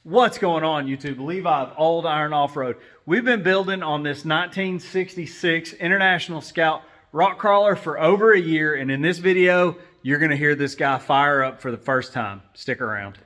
What's going on, YouTube? Levi of Old Iron Off-Road. We've been building on this 1966 International Scout rock crawler for over a year, and in this video, you're gonna hear this guy fire up for the first time. Stick around.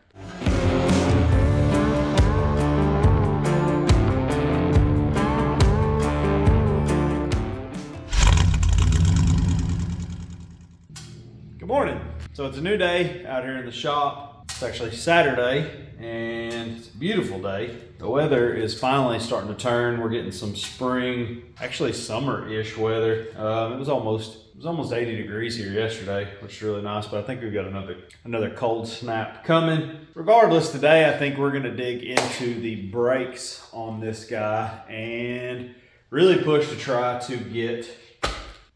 Good morning. So it's a new day out here in the shop. It's actually Saturday and it's a beautiful day. The weather is finally starting to turn. We're getting some spring, actually summer-ish weather. It was almost 80 degrees here yesterday, which is really nice, but I think we've got another cold snap coming. Regardless, today I think we're gonna dig into the brakes on this guy and really push to try to get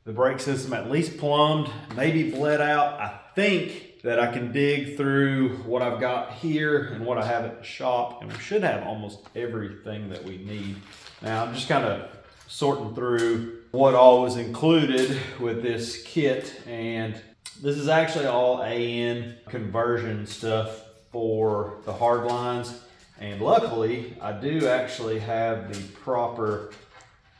the brake system at least plumbed, maybe bled out. I think that I can dig through what I've got here and what I have at the shop, and we should have almost everything that we need. Now I'm just kind of sorting through what all was included with this kit, and this is actually all AN conversion stuff for the hard lines, and luckily I do actually have the proper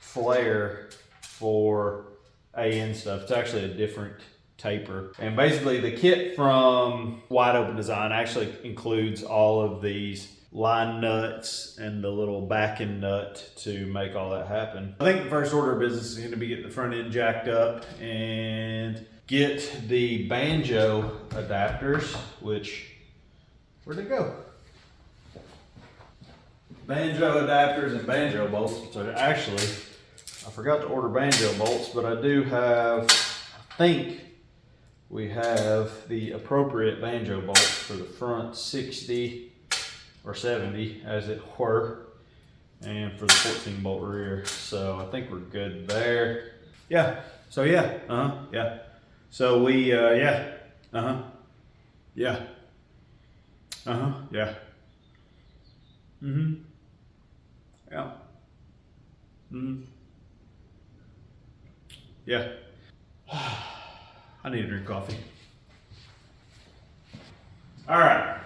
flare for AN stuff. It's actually a different taper. And basically the kit from Wide Open Design actually includes all of these line nuts and the little backing nut to make all that happen. I think the first order of business is going to be get the front end jacked up and get the banjo adapters, which, where'd they go? Banjo adapters and banjo bolts. So actually, I forgot to order banjo bolts, but I do have, I think we have the appropriate banjo bolts for the front 60 or 70 as it were, and for the 14 bolt rear. So I think we're good there. Yeah, so yeah, yeah. So we, yeah, yeah, yeah. Yeah. Yeah. I need to drink coffee. All right,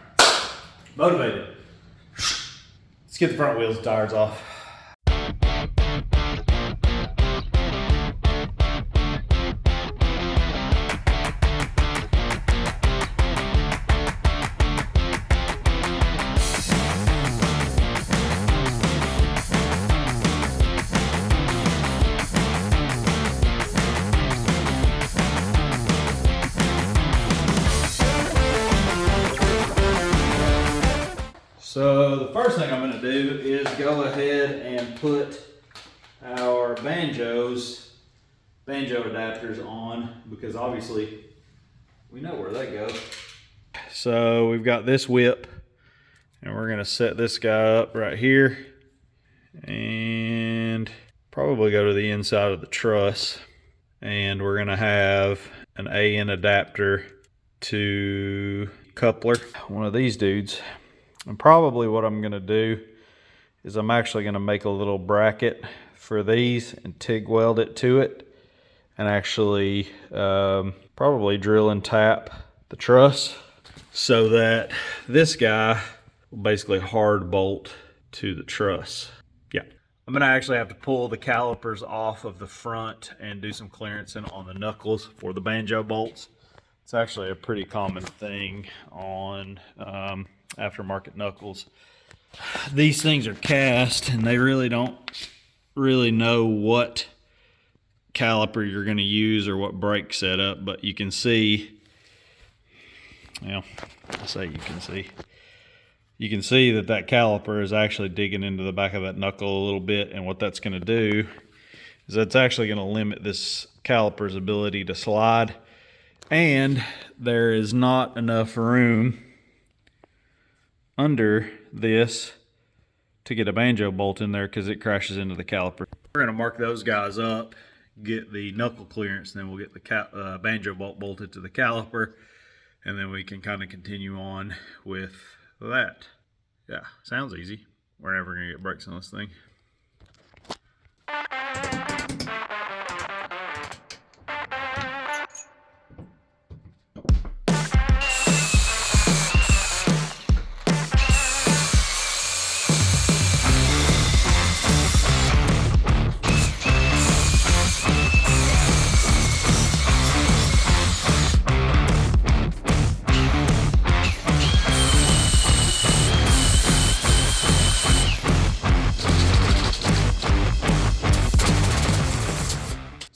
motivated. Let's get the front wheels and tires off. So the first thing I'm going to do is go ahead and put our banjo adapters on, because obviously we know where they go. So we've got this whip, and we're going to set this guy up right here and probably go to the inside of the truss, and we're going to have an AN adapter to coupler, one of these dudes. And probably what I'm going to do is I'm actually going to make a little bracket for these and TIG weld it to it, and actually probably drill and tap the truss so that this guy will basically hard bolt to the truss. Yeah. I'm going to actually have to pull the calipers off of the front and do some clearancing on the knuckles for the banjo bolts. It's actually a pretty common thing on aftermarket knuckles. These things are cast and they really don't know what caliper you're going to use or what brake setup, but you can see, well, I say you can see that caliper is actually digging into the back of that knuckle a little bit, and what that's going to do is that's actually going to limit this caliper's ability to slide, and there is not enough room under this to get a banjo bolt in there because it crashes into the caliper. We're going to mark those guys up, get the knuckle clearance, and then we'll get the banjo bolt bolted to the caliper, and then we can kind of continue on with that. Yeah, sounds easy. We're never going to get brakes on this thing.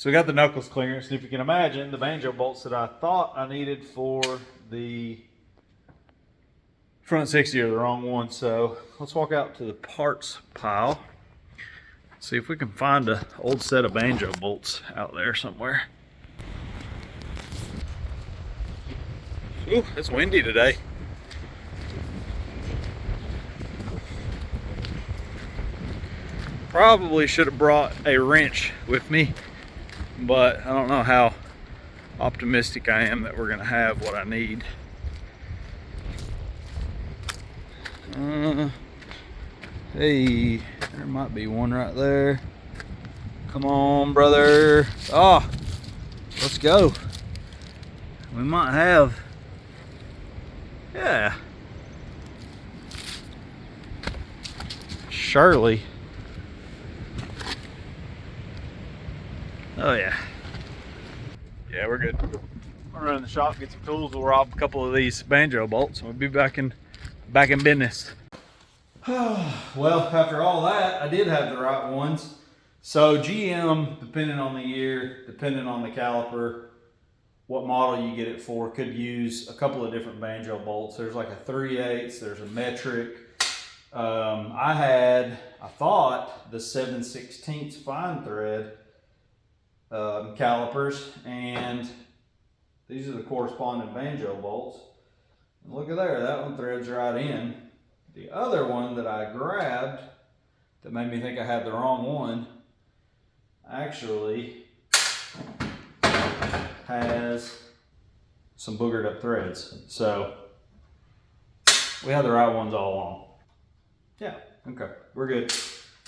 So we got the knuckles clearance, and if you can imagine, the banjo bolts that I thought I needed for the front 60 are the wrong one. So let's walk out to the parts pile. See if we can find an old set of banjo bolts out there somewhere. Ooh, it's windy today. Probably should have brought a wrench with me, but I don't know how optimistic I am that we're gonna have what I need. Hey, there might be one right there. Come on, brother. Oh, let's go. We might have, yeah. Surely. Oh yeah. Yeah, we're good. We'll run in the shop, get some tools, we'll rob a couple of these banjo bolts, and we'll be back in business. Well, after all that, I did have the right ones. So GM, depending on the year, depending on the caliper, what model you get it for, could use a couple of different banjo bolts. There's like a 3/8, there's a metric. I thought the 7/16 fine thread calipers, and these are the corresponding banjo bolts. And look at there, that one threads right in. The other one that I grabbed that made me think I had the wrong one actually has some boogered up threads. So we had the right ones all along. Yeah, okay, we're good.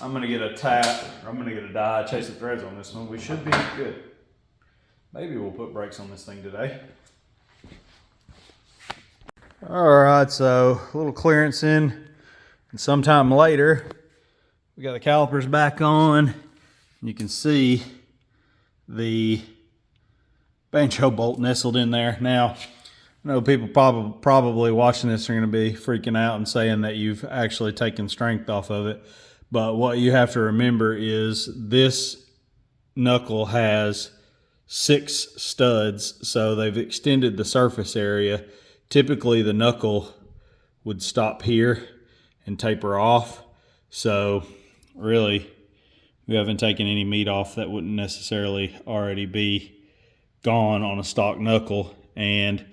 I'm gonna get a tap, or I'm gonna get a die, chase the threads on this one. We should be good. Maybe we'll put brakes on this thing today. All right, so a little clearance in, and sometime later, we got the calipers back on. You can see the banjo bolt nestled in there. Now, I know people probably watching this are gonna be freaking out and saying that you've actually taken strength off of it. But what you have to remember is this knuckle has 6 studs, so they've extended the surface area. Typically the knuckle would stop here and taper off. So really, we haven't taken any meat off that wouldn't necessarily already be gone on a stock knuckle. And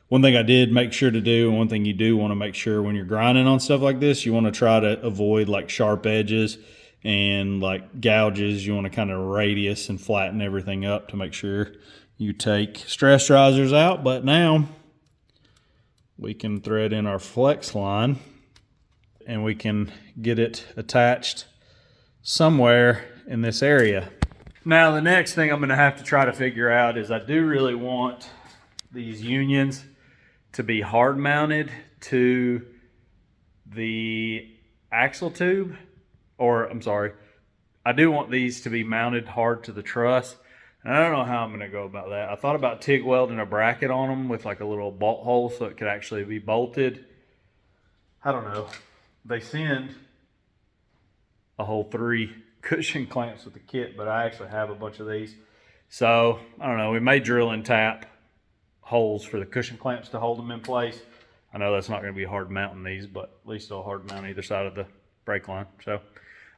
one thing I did make sure to do, and one thing you do want to make sure when you're grinding on stuff like this, you want to try to avoid like sharp edges and like gouges. You want to kind of radius and flatten everything up to make sure you take stress risers out. But now we can thread in our flex line and we can get it attached somewhere in this area. Now the next thing I'm going to have to try to figure out is I do really want these unions to be hard mounted to the axle tube, or I'm sorry, I do want these to be mounted hard to the truss. And I don't know how I'm going to go about that. I thought about TIG welding a bracket on them with like a little bolt hole so it could actually be bolted. I don't know. They send a whole 3 cushion clamps with the kit, but I actually have a bunch of these. So I don't know, we may drill and tap holes for the cushion clamps to hold them in place. I know that's not going to be hard mounting these, but at least it'll hard mount either side of the brake line. So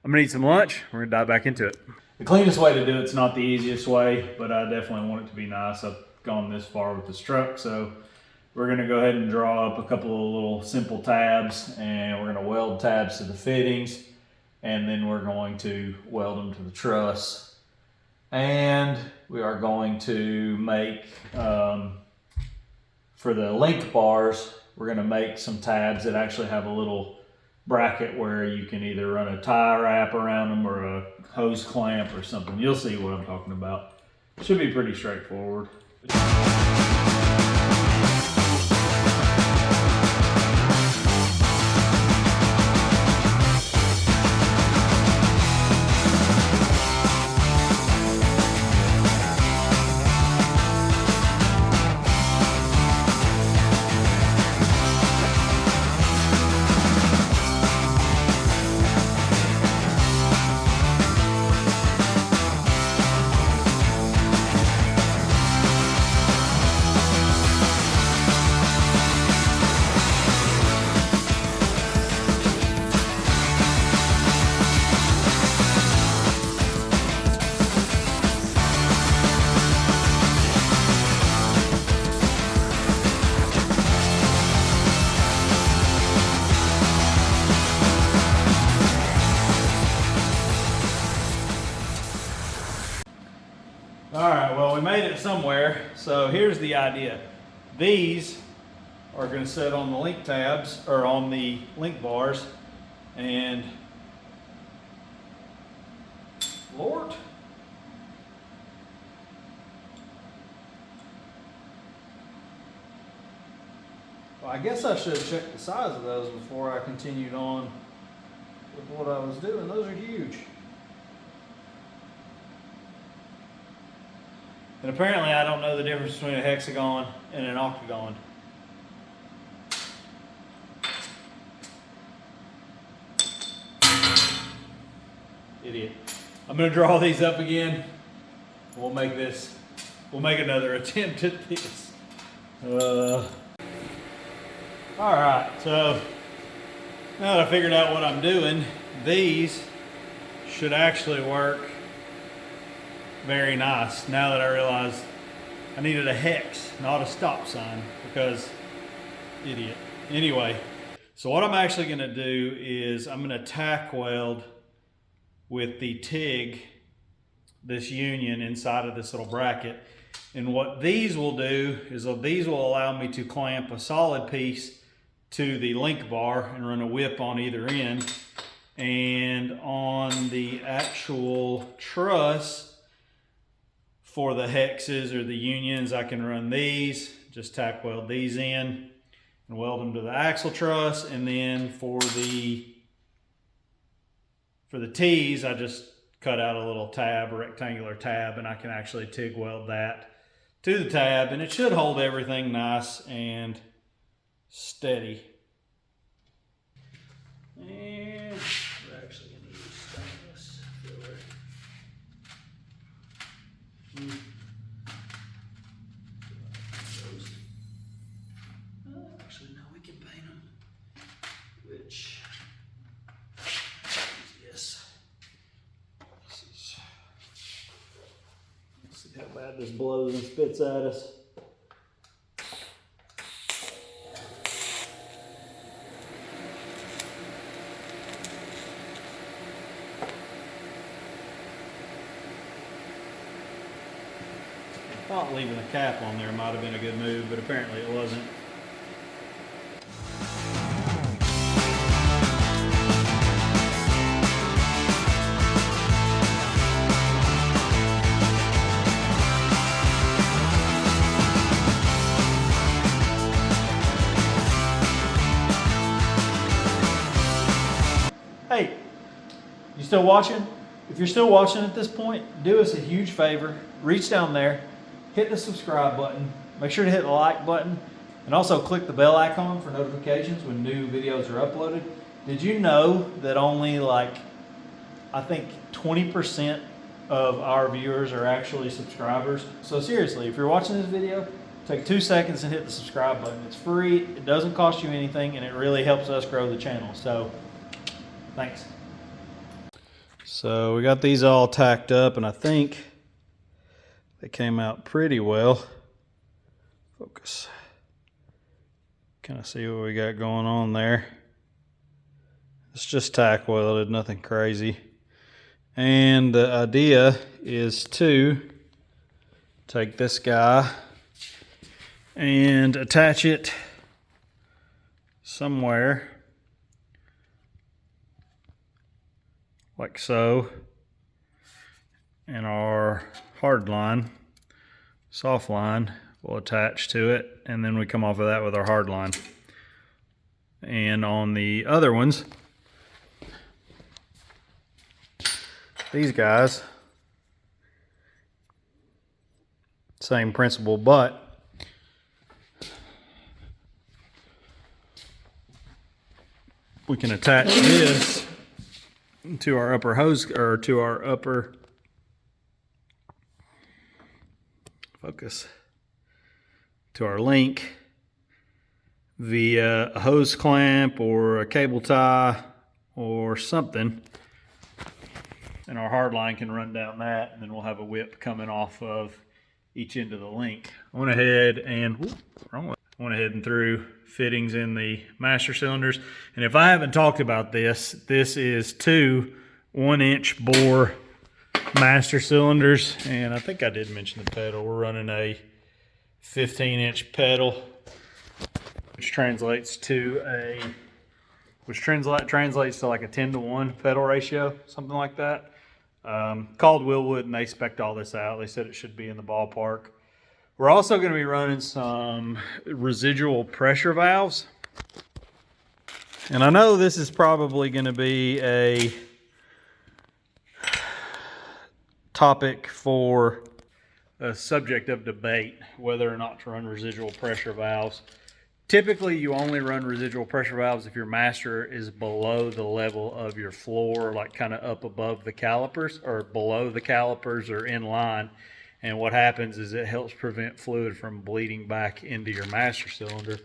I'm going to eat some lunch. We're going to dive back into it. The cleanest way to do it's not the easiest way, but I definitely want it to be nice. I've gone this far with this truck, so we're going to go ahead and draw up a couple of little simple tabs, and we're going to weld tabs to the fittings, and then we're going to weld them to the truss. And we are going to make, for the link bars, we're going to make some tabs that actually have a little bracket where you can either run a tie wrap around them or a hose clamp or something. You'll see what I'm talking about. Should be pretty straightforward. we made it somewhere. So here's the idea. These are going to sit on the link tabs, or on the link bars, and Lord. Well, I guess I should have checked the size of those before I continued on with what I was doing. Those are huge. And apparently I don't know the difference between a hexagon and an octagon. Idiot. I'm going to draw these up again. We'll make another attempt at this. Alright, so now that I figured out what I'm doing, these should actually work very nice. Now that I realized I needed a hex, not a stop sign, because idiot. Anyway, so what I'm actually going to do is I'm going to tack weld with the TIG this union inside of this little bracket. And what these will do is these will allow me to clamp a solid piece to the link bar and run a whip on either end. And on the actual truss for the hexes or the unions, I can run these, just tack weld these in and weld them to the axle truss. And then for the T's, I just cut out a little tab, a rectangular tab, and I can actually TIG weld that to the tab, and it should hold everything nice and steady. And we're actually going to use stainless filler. Actually, no, we can paint them. Which, yes. Let's see how bad this blows and spits at us. I thought leaving a cap on there might have been a good move, but apparently it wasn't. Hey, you still watching? If you're still watching at this point, do us a huge favor. Reach down there, hit the subscribe button, make sure to hit the like button, and also click the bell icon for notifications when new videos are uploaded. Did you know that only I think 20% of our viewers are actually subscribers? So seriously, if you're watching this video, take 2 seconds and hit the subscribe button. It's free, it doesn't cost you anything, and it really helps us grow the channel. So, thanks. So we got these all tacked up, and I think they came out pretty well. Focus. Kind of see what we got going on there. It's just tack welded, nothing crazy. And the idea is to take this guy and attach it somewhere like so, and our hard line, soft line will attach to it, and then we come off of that with our hard line. And on the other ones, these guys, same principle, but we can attach this to our upper hose, or to our upper focus, to our link via a hose clamp or a cable tie or something, and our hard line can run down that, and then we'll have a whip coming off of each end of the link. I went ahead and threw fittings in the master cylinders. And if I haven't talked about this, this is two 1-inch bore master cylinders, and I think I did mention the pedal. We're running a 15-inch pedal, which translates to like a 10-to-1 pedal ratio, something like that. Called Willwood, and they spec'd all this out. They said it should be in the ballpark. We're also going to be running some residual pressure valves. And I know this is probably going to be a topic for a subject of debate, whether or not to run residual pressure valves. Typically, you only run residual pressure valves if your master is below the level of your floor, like kind of up above the calipers, or below the calipers or in line. And what happens is it helps prevent fluid from bleeding back into your master cylinder.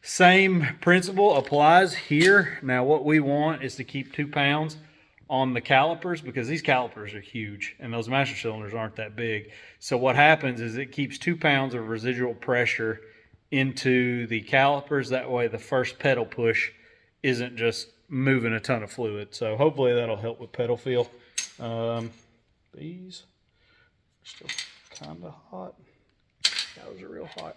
Same principle applies here. Now, what we want is to keep 2 pounds on the calipers, because these calipers are huge and those master cylinders aren't that big. So what happens is it keeps 2 pounds of residual pressure into the calipers. That way the first pedal push isn't just moving a ton of fluid. So hopefully that'll help with pedal feel. These are still kind of hot. Those are real hot.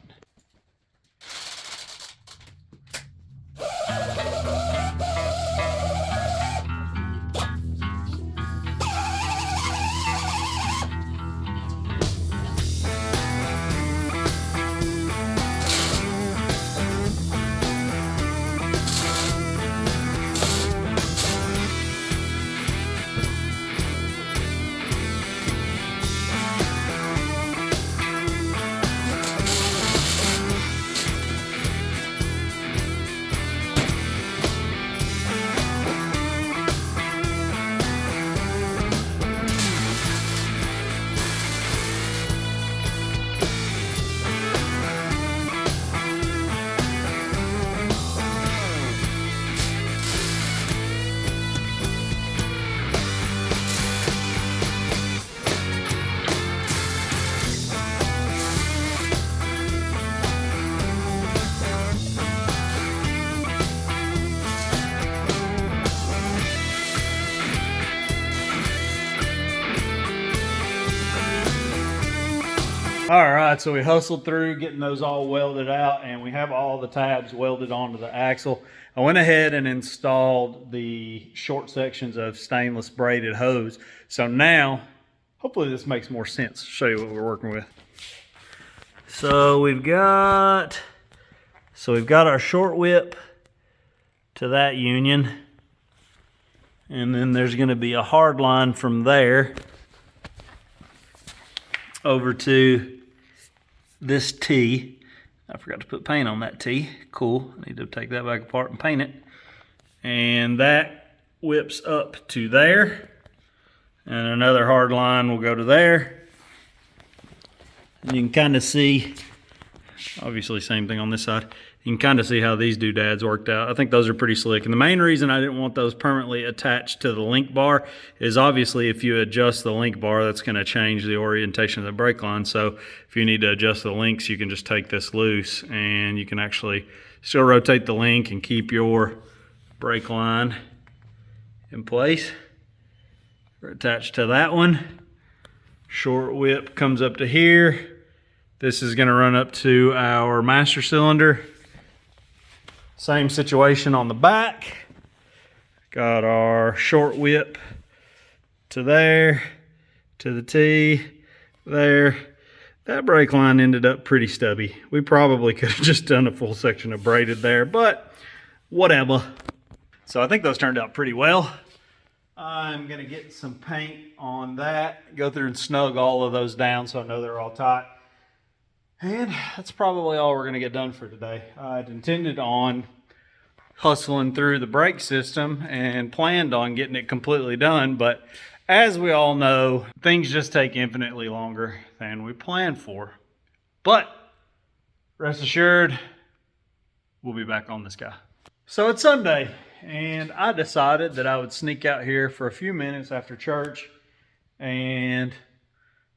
All right, so we hustled through getting those all welded out, and we have all the tabs welded onto the axle. I went ahead and installed the short sections of stainless braided hose. So now, hopefully this makes more sense. I'll show you what we're working with. So we've got our short whip to that union, and then there's going to be a hard line from there over to this T. I forgot to put paint on that T. Cool. I need to take that back apart and paint it. And that whips up to there. And another hard line will go to there. And you can kind of see, obviously same thing on this side. You can kind of see how these doodads worked out. I think those are pretty slick. And the main reason I didn't want those permanently attached to the link bar is obviously if you adjust the link bar, that's going to change the orientation of the brake line. So if you need to adjust the links, you can just take this loose and you can actually still rotate the link and keep your brake line in place. We're attached to that one. Short whip comes up to here. This is going to run up to our master cylinder. Same situation on the back. Got our short whip to there, to the T, there. That brake line ended up pretty stubby. We probably could have just done a full section of braided there, but whatever. So I think those turned out pretty well. I'm gonna get some paint on that, go through and snug all of those down so I know they're all tight. And that's probably all we're gonna get done for today. I'd intended on hustling through the brake system and planned on getting it completely done, but as we all know, things just take infinitely longer than we planned for. But rest assured, we'll be back on this guy. So it's Sunday, and I decided that I would sneak out here for a few minutes after church and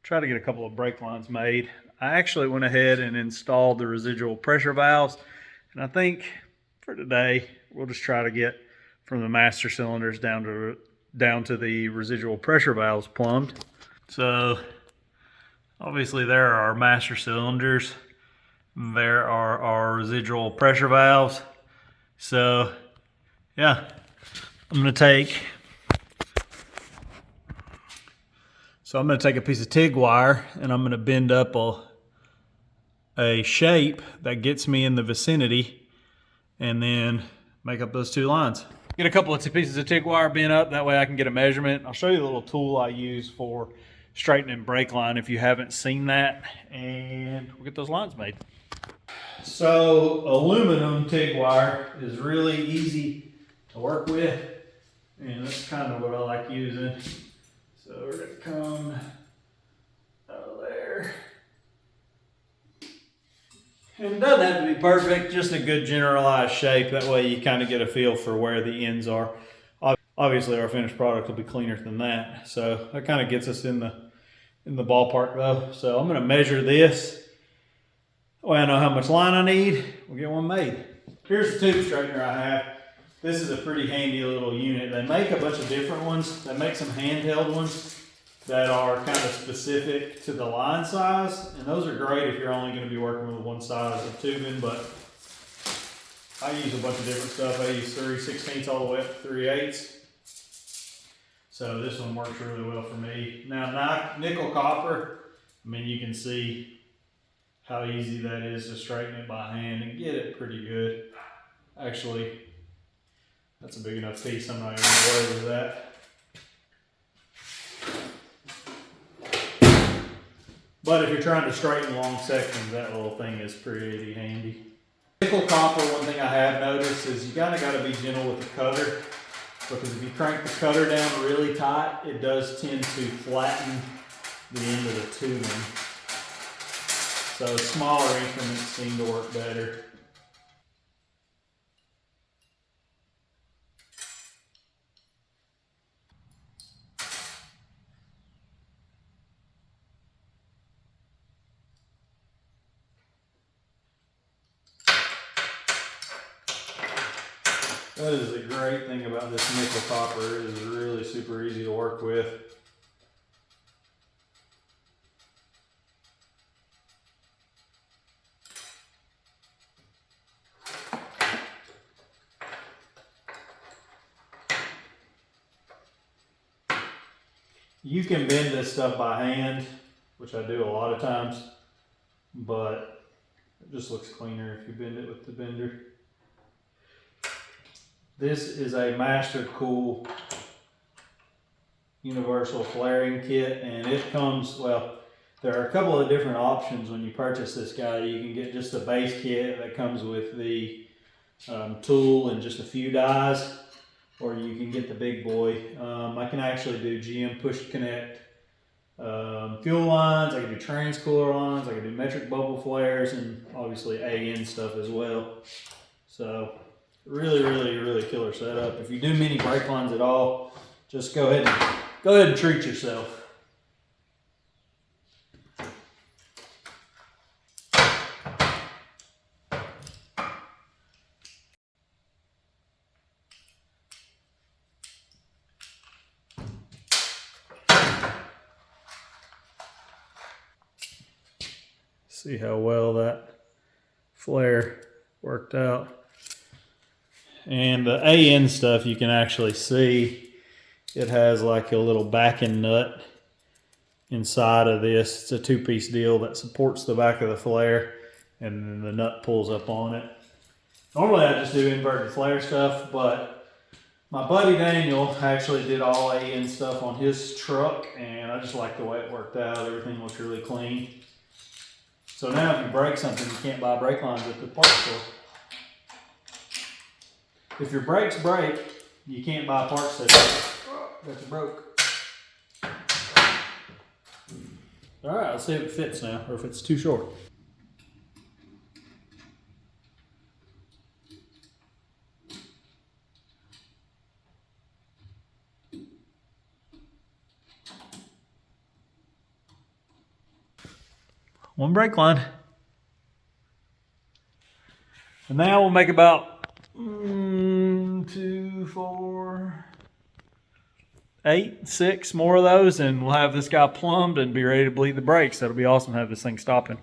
try to get a couple of brake lines made. I actually went ahead and installed the residual pressure valves, and I think for today we'll just try to get from the master cylinders down down to the residual pressure valves plumbed. So obviously there are our master cylinders. There are our residual pressure valves. So yeah, I'm gonna take a piece of TIG wire and I'm gonna bend up a shape that gets me in the vicinity and then make up those two lines. Get a couple of pieces of TIG wire bent up, that way I can get a measurement. I'll show you the little tool I use for straightening brake line if you haven't seen that, and we'll get those lines made. So aluminum TIG wire is really easy to work with, and that's kind of what I like using. So we're gonna come out of there. And it doesn't have to be perfect, just a good generalized shape. That way you kind of get a feel for where the ends are. Obviously our finished product will be cleaner than that. So that kind of gets us in the ballpark though. So I'm gonna measure this. That way I know how much line I need. We'll get one made. Here's the tube straightener I have. This is a pretty handy little unit. They make a bunch of different ones. They make some handheld ones that are kind of specific to the line size. And those are great if you're only gonna be working with one size of tubing, but I use a bunch of different stuff. I use 3/16 all the way up to 3/8. So this one works really well for me. Now nickel copper, I mean, you can see how easy that is to straighten it by hand and get it pretty good. Actually, that's a big enough piece, I'm not even gonna worry with that. But if you're trying to straighten long sections, that little thing is pretty handy. Nickel copper, one thing I have noticed is you gotta be gentle with the cutter, because if you crank the cutter down really tight, it does tend to flatten the end of the tubing. So smaller increments seem to work better. That is the great thing about this nickel copper. It is really super easy to work with. You can bend this stuff by hand, which I do a lot of times, but it just looks cleaner if you bend it with the bender. This is a Master Cool universal flaring kit, and it comes, well, there are a couple of different options when you purchase this guy. You can get just the base kit that comes with the tool and just a few dies, or you can get the big boy. I can actually do GM push connect fuel lines, I can do trans cooler lines, I can do metric bubble flares, and obviously AN stuff as well. So really killer setup. If you do mini brake lines at all, just go ahead and treat yourself. See how well that flare worked out. And the AN stuff, you can actually see it has like a little backing nut inside of this. It's a two-piece deal that supports the back of the flare, and then the nut pulls up on it. Normally I just do inverted flare stuff, but my buddy Daniel actually did all AN stuff on his truck, and I just like the way it worked out. Everything looks really clean. So now if you break something, you can't buy brake lines at the parts store. If your brakes break, you can't buy parts that that's broke. All right, let's see if it fits now, or if it's too short. One brake line. And now we'll make about 2, 4, 6 more of those, and we'll have this guy plumbed and be ready to bleed the brakes. That'll be awesome to have this thing stopping.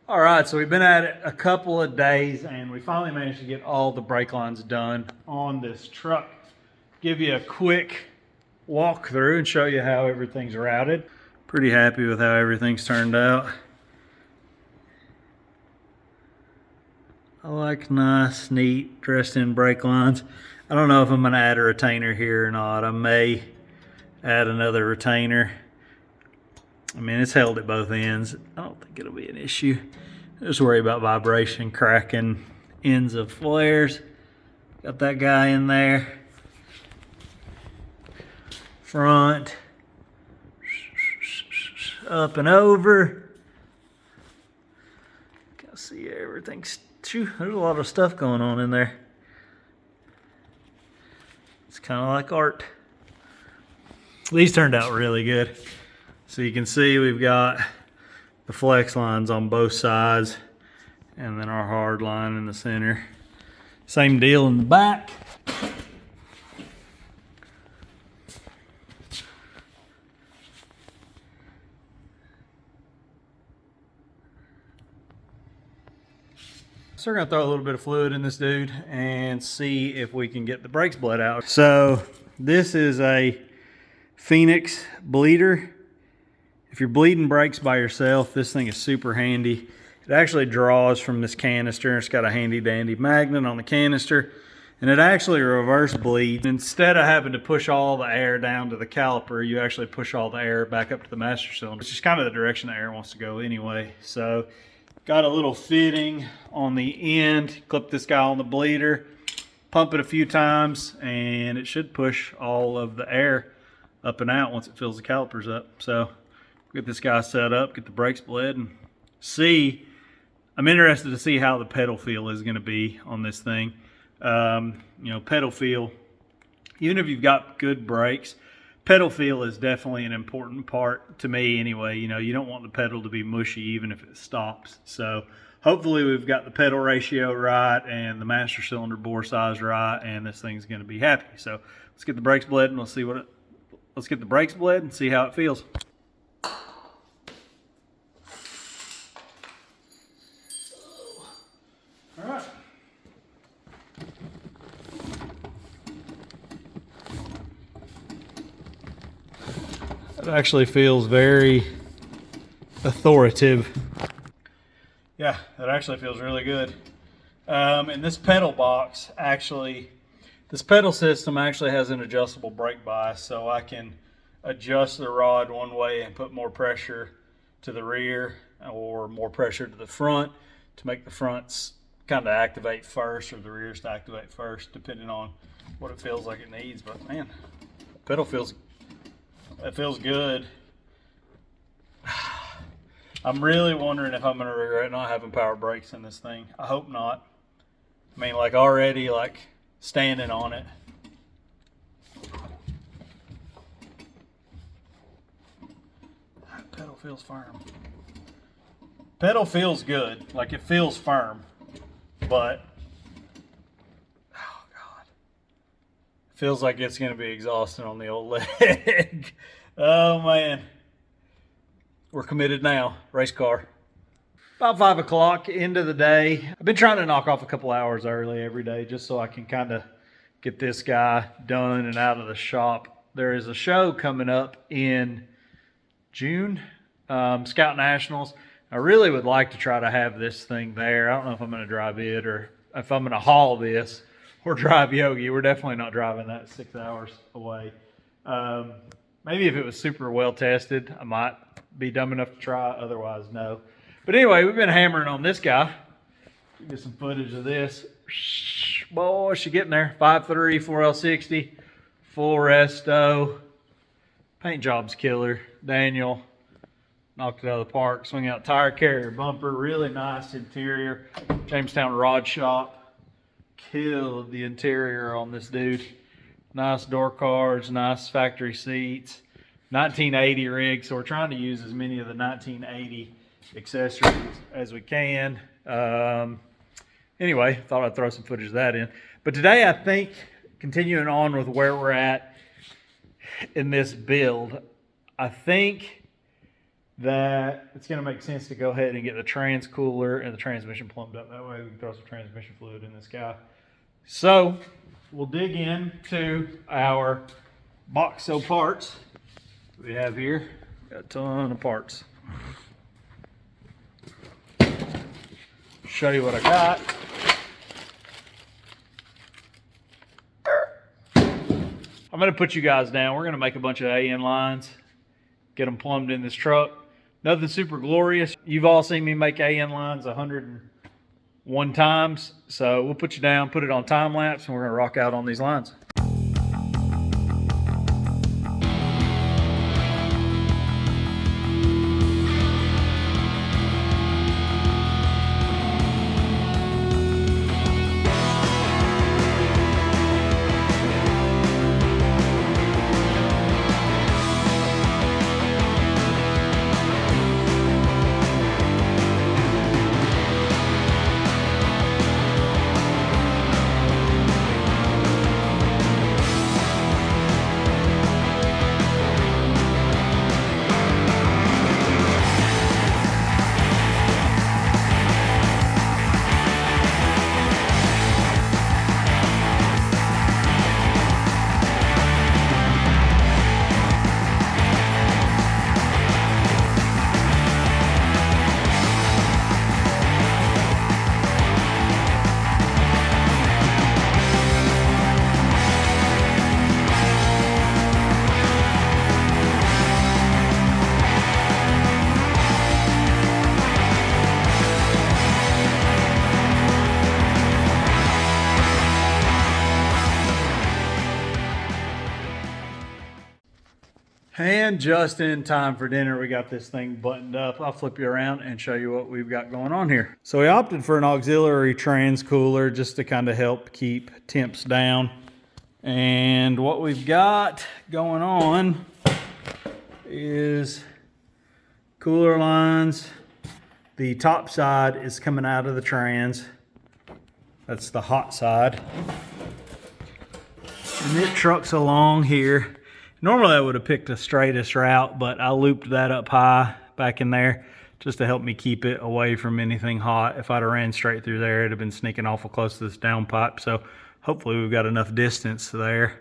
All right, so we've been at it a couple of days and we finally managed to get all the brake lines done on this truck. Give you a quick walk through and show you how everything's routed. Pretty happy with how everything's turned out. I like nice, neat, dressed in brake lines. I don't know if I'm gonna add a retainer here or not. I may add another retainer. I mean, it's held at both ends. I don't think it'll be an issue. Just worry about vibration, cracking ends of flares. Got that guy in there. Front. Up and over. Can see everything's, there's a lot of stuff going on in there. It's kind of like art. These turned out really good. So you can see we've got the flex lines on both sides and then our hard line in the center. Same deal in the back. So we're gonna throw a little bit of fluid in this dude and see if we can get the brakes bled out. So this is a Phoenix bleeder. If you're bleeding brakes by yourself, this thing is super handy. It actually draws from this canister. It's got a handy dandy magnet on the canister, and it actually reverse bleeds. Instead of having to push all the air down to the caliper, you actually push all the air back up to the master cylinder, which is kind of the direction the air wants to go anyway. So got a little fitting on the end, clip this guy on the bleeder, pump it a few times, and it should push all of the air up and out once it fills the calipers up. So get this guy set up, get the brakes bled, and see. I'm interested to see how the pedal feel is going to be on this thing. You know, pedal feel, even if you've got good brakes, pedal feel is definitely an important part to me anyway. You know, you don't want the pedal to be mushy even if it stops. So hopefully we've got the pedal ratio right and the master cylinder bore size right, and this thing's going to be happy. So let's get the brakes bled and let's see what let's get the brakes bled and see how it feels. All right. It actually feels very authoritative. Yeah, that actually feels really good. And this pedal box actually, this pedal system actually has an adjustable brake bias, so I can adjust the rod one way and put more pressure to the rear or more pressure to the front to make the fronts kind of activate first or the rears to activate first, depending on what it feels like it needs. But man, pedal feels, it feels good. I'm really wondering if I'm going to regret not having power brakes in this thing. I hope not. I mean, like already, like standing on it. That pedal feels firm. Pedal feels good. Like it feels firm, but oh God, feels like it's going to be exhausting on the old leg. Oh man. We're committed now. Race car. About 5 o'clock, end of the day. I've been trying to knock off a couple hours early every day just so I can kind of get this guy done and out of the shop. There is a show coming up in June, Scout Nationals. I really would like to try to have this thing there. I don't know if I'm going to drive it or if I'm going to haul this or drive Yogi. We're definitely not driving that 6 hours away. Maybe if it was super well tested, I might be dumb enough to try. Otherwise, no. But anyway, we've been hammering on this guy. Get some footage of this. Boy, she getting there. 5.3, 4L60, full resto. Paint job's killer. Daniel knocked it out of the park. Swing out tire carrier bumper. Really nice interior. Jamestown Rod Shop. Killed the interior on this dude. Nice door cards, nice factory seats. 1980 rig, so we're trying to use as many of the 1980 accessories as we can. Anyway, thought I'd throw some footage of that in. But today I think, continuing on with where we're at in this build, I think that it's going to make sense to go ahead and get the trans cooler and the transmission plumbed up. That way we can throw some transmission fluid in this guy. So we'll dig into our box of parts we have here. Got a ton of parts. Show you what I got. I'm going to put you guys down. We're going to make a bunch of AN lines, get them plumbed in this truck. Nothing super glorious. You've all seen me make AN lines 101 times. So we'll put you down, put it on time lapse, and we're going to rock out on these lines. And just in time for dinner, we got this thing buttoned up. I'll flip you around and show you what we've got going on here. So we opted for an auxiliary trans cooler just to kind of help keep temps down. And what we've got going on is cooler lines. The top side is coming out of the trans. That's the hot side. And it trucks along here. Normally I would have picked the straightest route, but I looped that up high back in there just to help me keep it away from anything hot. If I'd have ran straight through there, it'd have been sneaking awful close to this downpipe. So hopefully we've got enough distance there.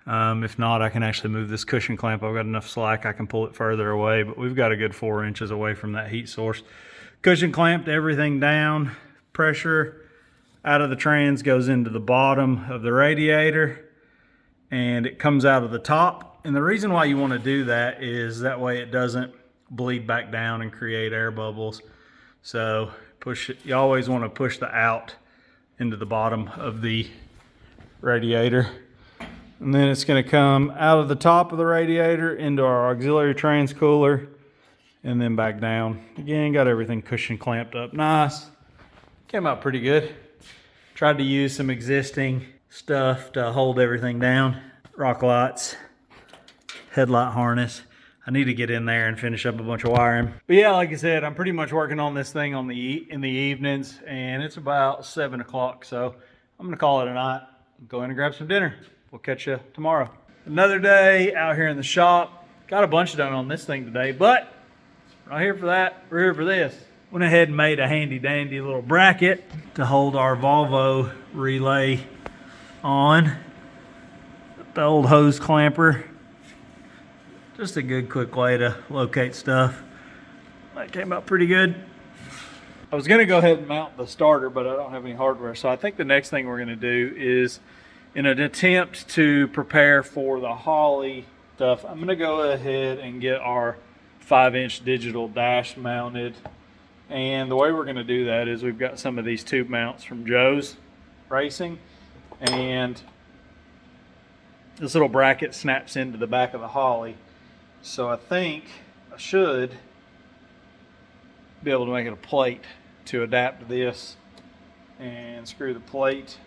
If not, I can actually move this cushion clamp. I've got enough slack, I can pull it further away, but we've got a good 4 inches away from that heat source. Cushion clamped everything down. Pressure out of the trans goes into the bottom of the radiator, and it comes out of the top. And the reason why you want to do that is that way it doesn't bleed back down and create air bubbles. So push it, you always want to push the out into the bottom of the radiator. And then it's going to come out of the top of the radiator into our auxiliary trans cooler. and then back down. Again, got everything cushion clamped up nice. Came out pretty good. Tried to use some existing stuff to hold everything down. Rock lights, headlight harness. I need to get in there and finish up a bunch of wiring. But yeah, like I said, I'm pretty much working on this thing in the evenings, and it's about 7 o'clock, so I'm gonna call it a night. Go in and grab some dinner. We'll catch you tomorrow. Another day out here in the shop. Got a bunch done on this thing today, but we're not here for that. We're here for this. Went ahead and made a handy dandy little bracket to hold our Volvo relay on. The old hose clamper. Just a good quick way to locate stuff. That came out pretty good. I was gonna go ahead and mount the starter, but I don't have any hardware. So I think the next thing we're gonna do is, in an attempt to prepare for the Holly stuff, I'm gonna go ahead and get our 5-inch digital dash mounted. And the way we're gonna do that is we've got some of these tube mounts from Joe's Racing, and this little bracket snaps into the back of the Holly. So I think I should be able to make it a plate to adapt to this and screw the plate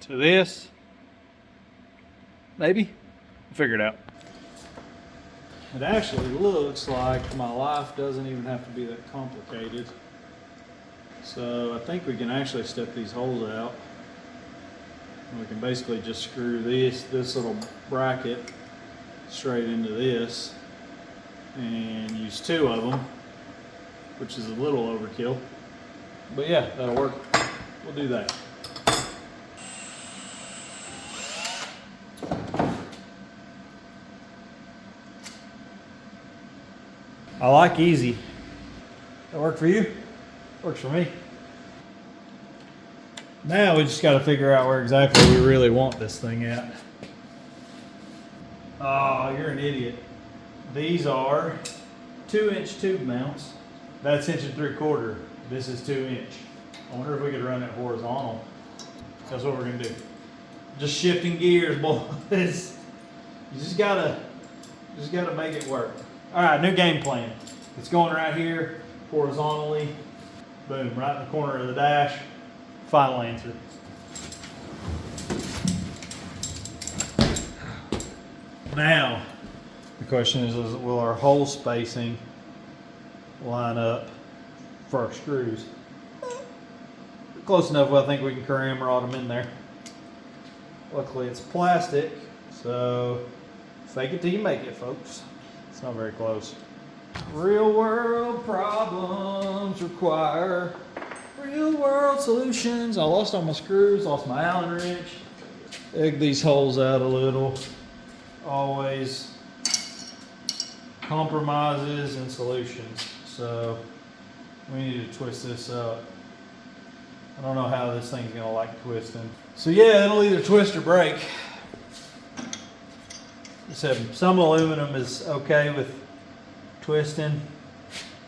to this. Maybe. We'll figure it out. It actually looks like my life doesn't even have to be that complicated. So I think we can actually step these holes out. And we can basically just screw this little bracket straight into this and use 2 of them, which is a little overkill. But yeah, that'll work. We'll do that. I like easy. That work for you? Works for me. Now we just got to figure out where exactly we really want this thing at. Oh, you're an idiot. These are 2-inch tube mounts. That's 1.75 inches. This is 2-inch. I wonder if we could run it horizontal. That's what we're gonna do. Just shifting gears, boys. You just gotta make it work. All right, new game plan. It's going right here horizontally. Boom, right in the corner of the dash. Final answer. Now, the question is will our hole spacing line up for our screws? Close enough, I think we can cram rod them in there. Luckily it's plastic, so fake it till you make it, folks. It's not very close. Real world problems require real world solutions. I lost all my screws, lost my Allen wrench. Egg these holes out a little. Always compromises and solutions. So we need to twist this up. I don't know how this thing's gonna like twisting. So yeah, it'll either twist or break. Some aluminum is okay with twisting,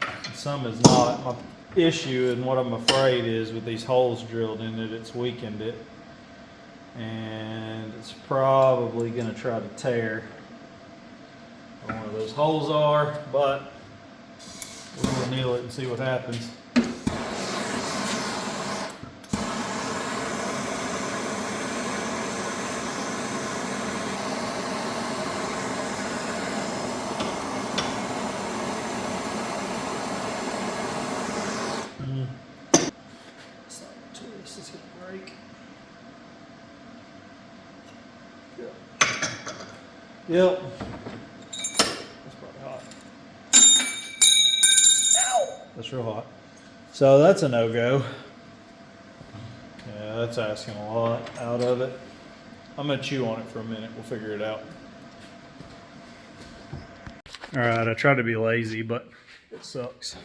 and some is not. My issue and what I'm afraid is with these holes drilled in it, it's weakened it. And it's probably gonna try to tear. I don't know where those holes are, but we're gonna nail it and see what happens. This is gonna break. Yep. That's probably hot. Ow! That's real hot. So that's a no-go. Yeah, that's asking a lot out of it. I'm gonna chew on it for a minute. We'll figure it out. All right, I tried to be lazy, but it sucks.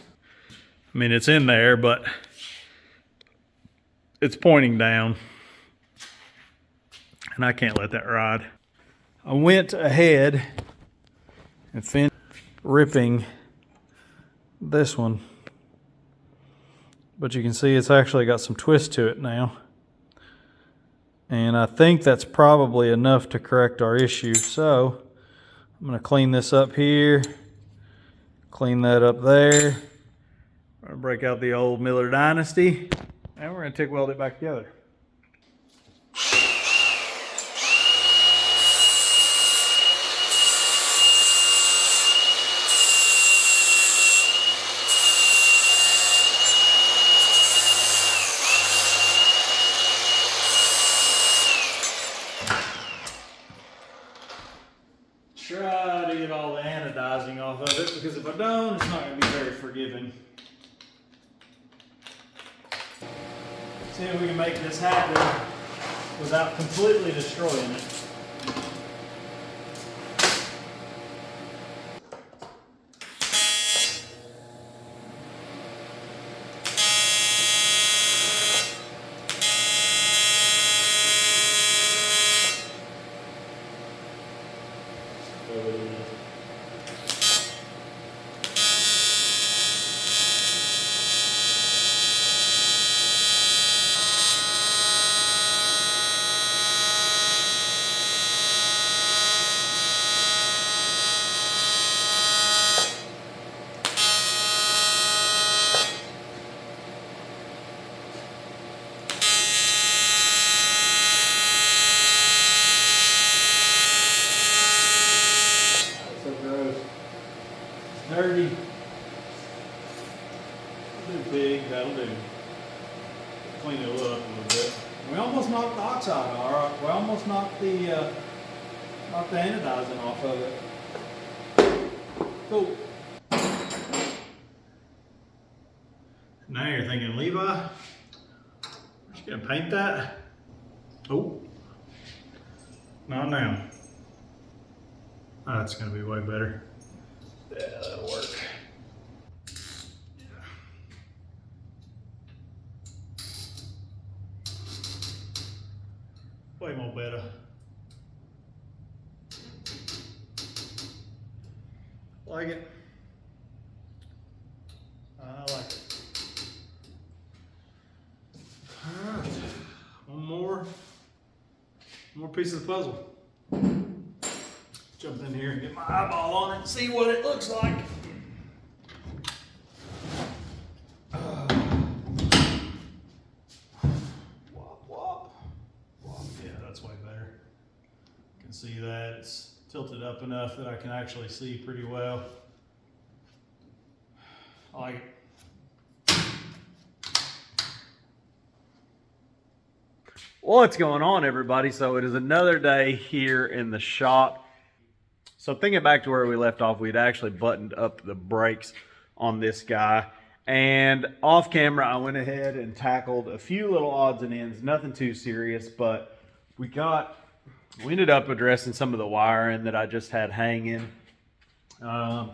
I mean, it's in there, but it's pointing down, and I can't let that ride. I went ahead and finished ripping this one, but you can see it's actually got some twist to it now, and I think that's probably enough to correct our issue. So I'm going to clean this up here, Clean that up there. We're gonna break out the old Miller Dynasty, and we're gonna TIG weld it back together. Try to get all the anodizing off of it, because if I don't, it's not going to be very forgiving. See if we can make this happen without completely destroying it. Dirty. That'll do big, that'll do. Clean it up a little bit. We almost knocked the oxide off. We almost knocked the anodizing off of it. Cool. Now you're thinking, Levi, just gonna paint that? Oh, not now. Oh, that's gonna be way better. Yeah, that'll work. Way more better. Like it? I like it. All right, one more piece of the puzzle. Jump in here and get my eyeball on it and see what it looks like. Wop, wop. Wop. Yeah, that's way better. You can see that it's tilted up enough that I can actually see pretty well. I like it. What's going on, everybody? So it is another day here in the shop. So thinking back to where we left off, we'd actually buttoned up the brakes on this guy. And off camera, I went ahead and tackled a few little odds and ends, nothing too serious, but we ended up addressing some of the wiring that I just had hanging. I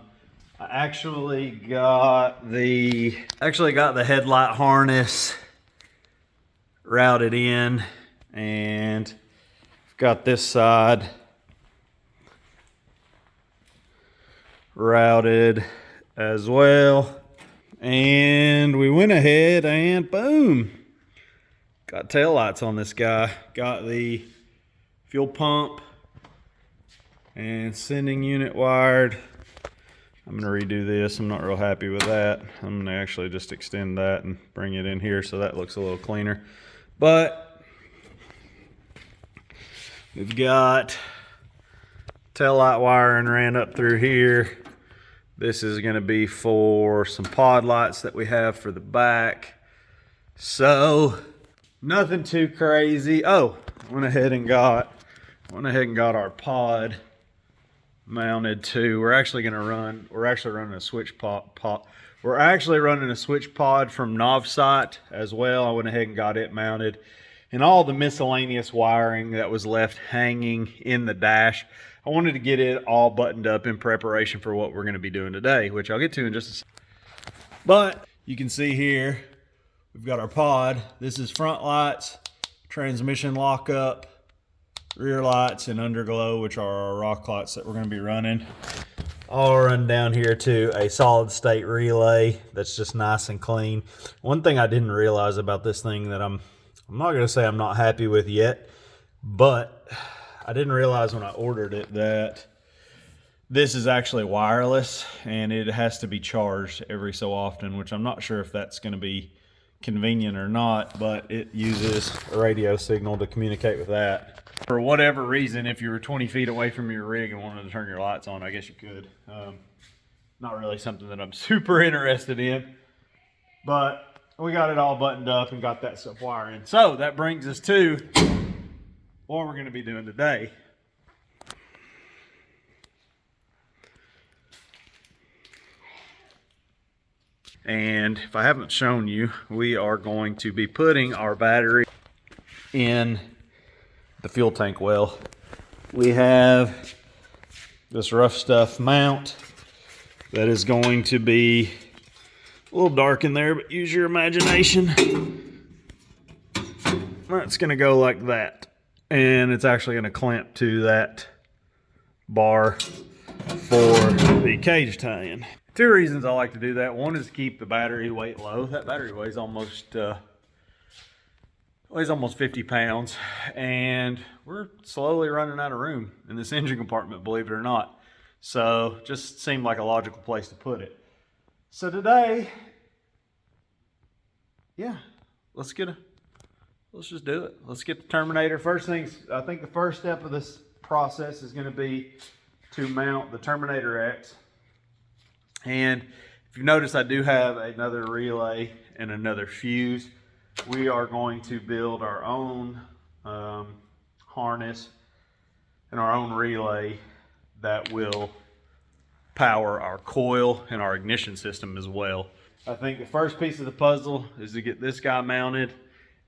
actually got the headlight harness routed in, and got this side routed as well, and we went ahead and boom, got taillights on this guy. Got the fuel pump and sending unit wired. I'm gonna redo this. I'm not real happy with that. I'm gonna actually just extend that and bring it in here so that looks a little cleaner. But we've got taillight wiring ran up through here. This is going to be for some pod lights that we have for the back. So nothing too crazy. Oh, went ahead and got our pod mounted too. We're actually running a switch pod. We're actually running a switch pod from Novsite as well. I went ahead and got it mounted. And all the miscellaneous wiring that was left hanging in the dash, I wanted to get it all buttoned up in preparation for what we're going to be doing today, which I'll get to in just a second. But you can see here, we've got our pod. This is front lights, transmission lockup, rear lights, and underglow, which are our rock lights that we're going to be running. I'll run down here to a solid state relay that's just nice and clean. One thing I didn't realize about this thing that I'm not going to say I'm not happy with yet, but I didn't realize when I ordered it that This is actually wireless, and it has to be charged every so often, which I'm not sure if that's going to be convenient or not, but it uses a radio signal to communicate with that. For whatever reason, if you were 20 feet away from your rig and wanted to turn your lights on, I guess you could. Not really something that I'm super interested in, but we got it all buttoned up and got that stuff wiring. So that brings us to what we're going to be doing today. And if I haven't shown you, we are going to be putting our battery in the fuel tank well. We have this rough stuff mount that is going to be a little dark in there, but use your imagination. It's going to go like that, and it's actually going to clamp to that bar for the cage tie-in. Two reasons I like to do that. One is to keep the battery weight low. That battery weighs almost 50 pounds, and we're slowly running out of room in this engine compartment, believe it or not. So just seemed like a logical place to put it. So today, yeah, let's just do it. Let's get the Terminator. First things, I think the first step of this process is going to be to mount the Terminator X. And if you notice, I do have another relay and another fuse. We are going to build our own harness and our own relay that will power our coil and our ignition system as well. I think the first piece of the puzzle is to get this guy mounted,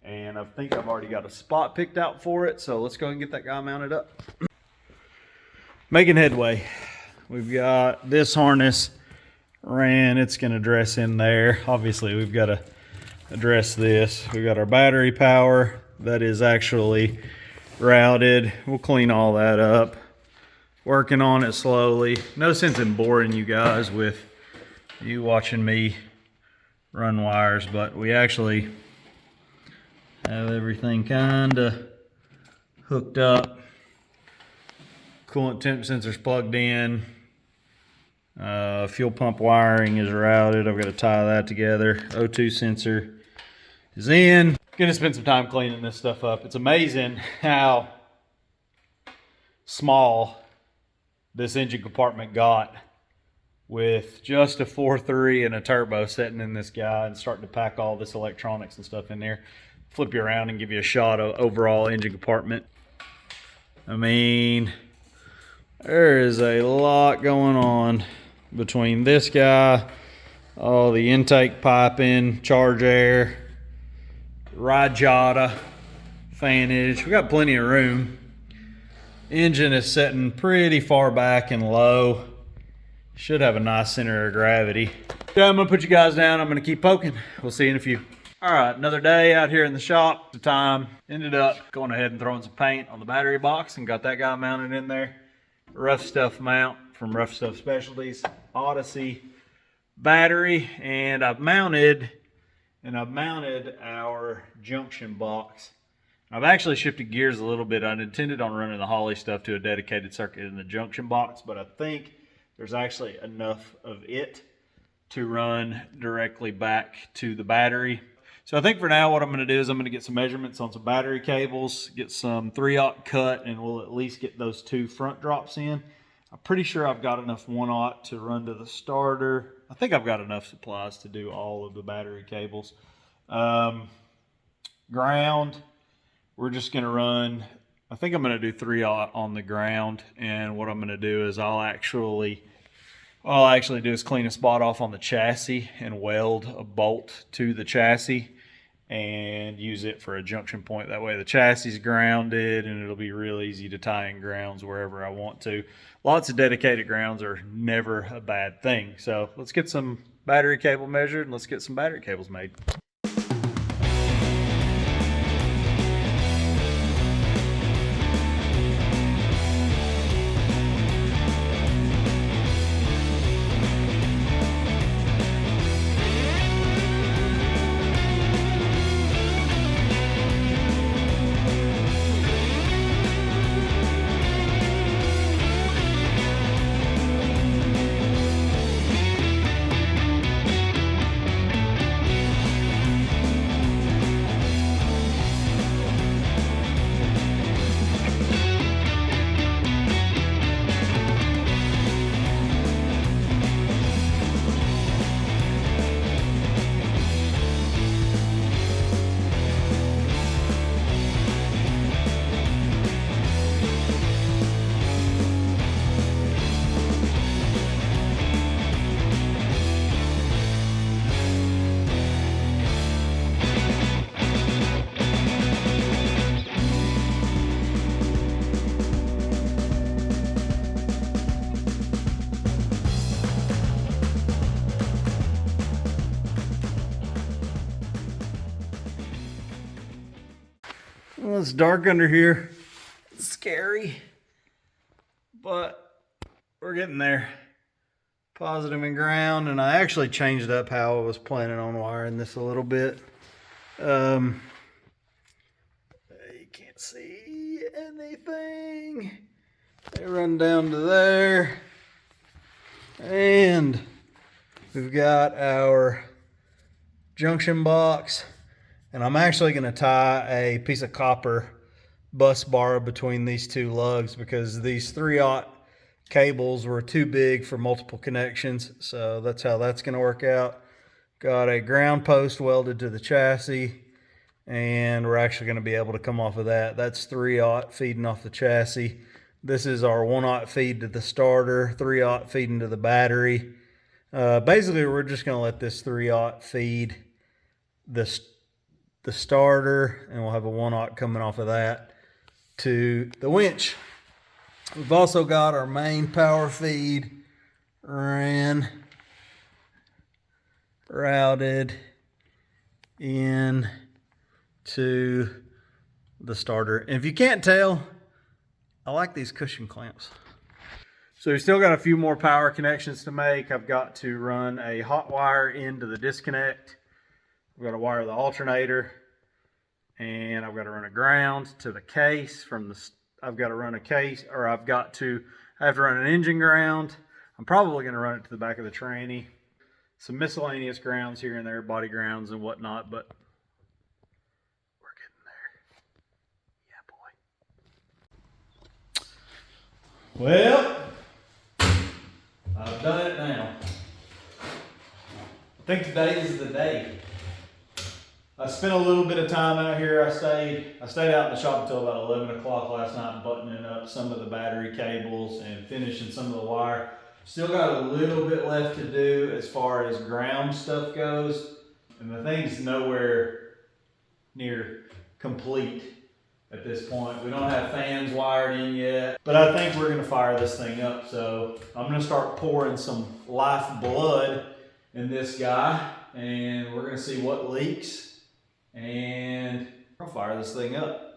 and I think I've already got a spot picked out for it, so let's go ahead and get that guy mounted up. Making headway. We've got this harness ran, it's going to dress in there. Obviously we've got to address this. We've got our battery power that is actually routed. We'll clean all that up. Working on it slowly. No sense in boring you guys with you watching me run wires, but we actually have everything kind of hooked up. Coolant temp sensor's plugged in. Fuel pump wiring is routed. I've got to tie that together. O2 sensor is in. Gonna spend some time cleaning this stuff up. It's amazing how small this engine compartment got with just a 4.3 and a turbo sitting in this guy and starting to pack all this electronics and stuff in there. Flip you around and give you a shot of overall engine compartment. I mean, there is a lot going on between this guy, all the intake piping, charge air, radiata, fanage. We got plenty of room. Engine is setting pretty far back and low. Should have a nice center of gravity. Yeah, I'm gonna put you guys down. I'm gonna keep poking. We'll see you in a few. All right, another day out here in the shop. The time ended up going ahead and throwing some paint on the battery box and got that guy mounted in there. Rough Stuff mount from Rough Stuff Specialties, Odyssey battery, and I've mounted our junction box. I've actually shifted gears a little bit. I'd intended on running the Holley stuff to a dedicated circuit in the junction box, but I think there's actually enough of it to run directly back to the battery. So I think for now what I'm going to do is I'm going to get some measurements on some battery cables, get some 3/0 cut, and we'll at least get those two front drops in. I'm pretty sure I've got enough 1/0 to run to the starter. I think I've got enough supplies to do all of the battery cables. Ground. We're just going to run, I think I'm going to do 3/0 on the ground, and what I'm going to do is I'll actually do is clean a spot off on the chassis and weld a bolt to the chassis and use it for a junction point. That way the chassis is grounded and it'll be real easy to tie in grounds wherever I want to. Lots of dedicated grounds are never a bad thing. So let's get some battery cable measured and let's get some battery cables made. Well, it's dark under here. It's scary, but we're getting there. Positive and ground, and I actually changed up how I was planning on wiring this a little bit. You can't see anything. They run down to there, and we've got our junction box, and I'm actually going to tie a piece of copper bus bar between these two lugs because these 3/0 cables were too big for multiple connections. So that's how that's going to work out. Got a ground post welded to the chassis, and we're actually going to be able to come off of that. That's 3/0 feeding off the chassis. This is our 1/0 feed to the starter, 3/0 feeding to the battery. Basically, we're just going to let this 3/0 feed the starter, and we'll have a 1/0 coming off of that to the winch. We've also got our main power feed routed in to the starter. And if you can't tell, I like these cushion clamps. So we've still got a few more power connections to make. I've got to run a hot wire into the disconnect. I've got to wire the alternator, and I've got to run a ground to the case from the I have to run an engine ground. I'm probably going to run it to the back of the tranny. Some miscellaneous grounds here and there, body grounds and whatnot, but we're getting there. Yeah, boy. Well, I've done it now. I think today is the day. I spent a little bit of time out here. I stayed out in the shop until about 11 o'clock last night, buttoning up some of the battery cables and finishing some of the wire. Still got a little bit left to do as far as ground stuff goes, and the thing's nowhere near complete at this point. We don't have fans wired in yet, but I think we're gonna fire this thing up. So I'm gonna start pouring some life blood in this guy, and we're gonna see what leaks. And I'll fire this thing up.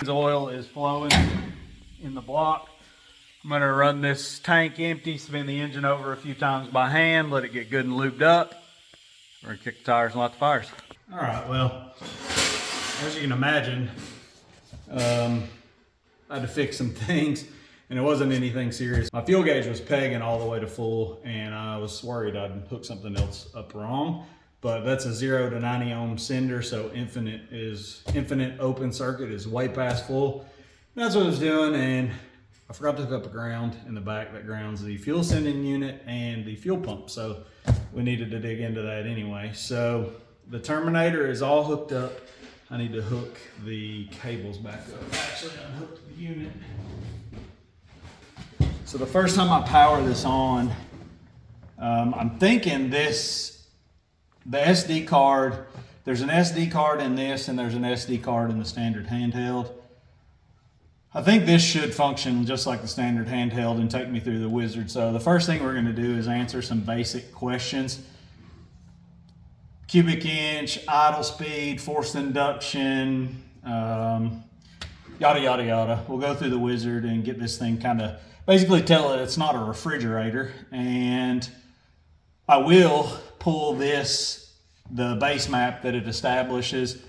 Oil is flowing in the block. I'm going to run this tank empty, spin the engine over a few times by hand, let it get good and lubed up. We're going to kick the tires and light the fires. All right, well, as you can imagine, I had to fix some things, and it wasn't anything serious. My fuel gauge was pegging all the way to full, and I was worried I'd hook something else up wrong. But that's a 0 to 90 ohm sender, so infinite open circuit is way past full. And that's what I was doing, and I forgot to hook up a ground in the back that grounds the fuel sending unit and the fuel pump. So we needed to dig into that anyway. So the terminator is all hooked up. I need to hook the cables back up. Actually, unhooked the unit. So the first time I power this on, I'm thinking the SD card There's an SD card in this, and there's an SD card in the standard handheld. I think this should function just like the standard handheld and take me through the wizard. So the first thing we're going to do is answer some basic questions. Cubic inch, idle speed, forced induction, yada, yada, yada. We'll go through the wizard and get this thing kind of, basically tell it it's not a refrigerator. And I will pull this, the base map that it establishes,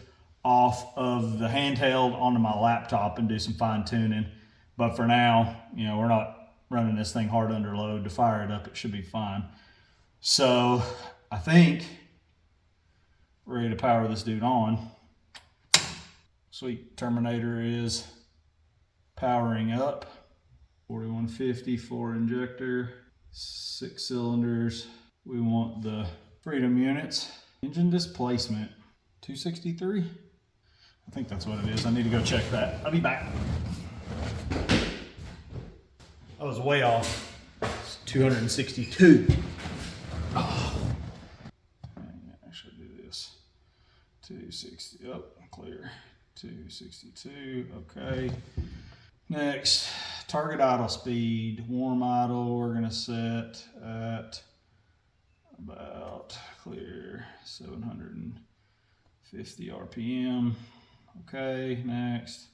off of the handheld onto my laptop and do some fine tuning. But for now, you know, we're not running this thing hard under load. To fire it up, it should be fine. So I think we're ready to power this dude on. Sweet, Terminator is powering up. 4150, 4 injector, 6 cylinders. We want the Freedom units. Engine displacement, 263. I think that's what it is. I need to go check that. I'll be back. I was way off. It's 262. Oh. I should do this. 260. Oh, clear. 262. Okay. Next, target idle speed. Warm idle, we're going to set at about clear 750 RPM. Okay, next.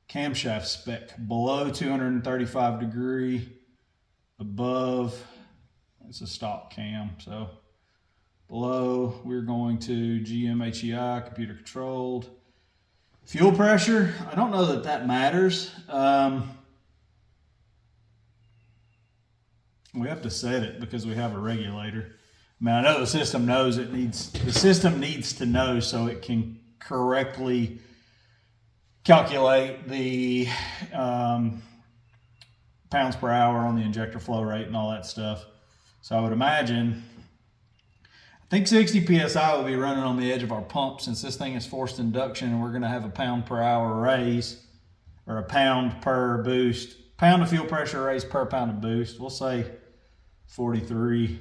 Camshaft spec, below 235 degree, above, it's a stock cam, so below we're going to GMHEI, computer controlled. Fuel pressure, I don't know that matters. We have to set it because we have a regulator. I mean, I know the system knows the system needs to know so it can correctly calculate the pounds per hour on the injector flow rate and all that stuff. So I would imagine, I think 60 PSI will be running on the edge of our pump since this thing is forced induction and we're going to have a pound per hour raise, or a pound per boost, pound of fuel pressure raise per pound of boost. We'll say 43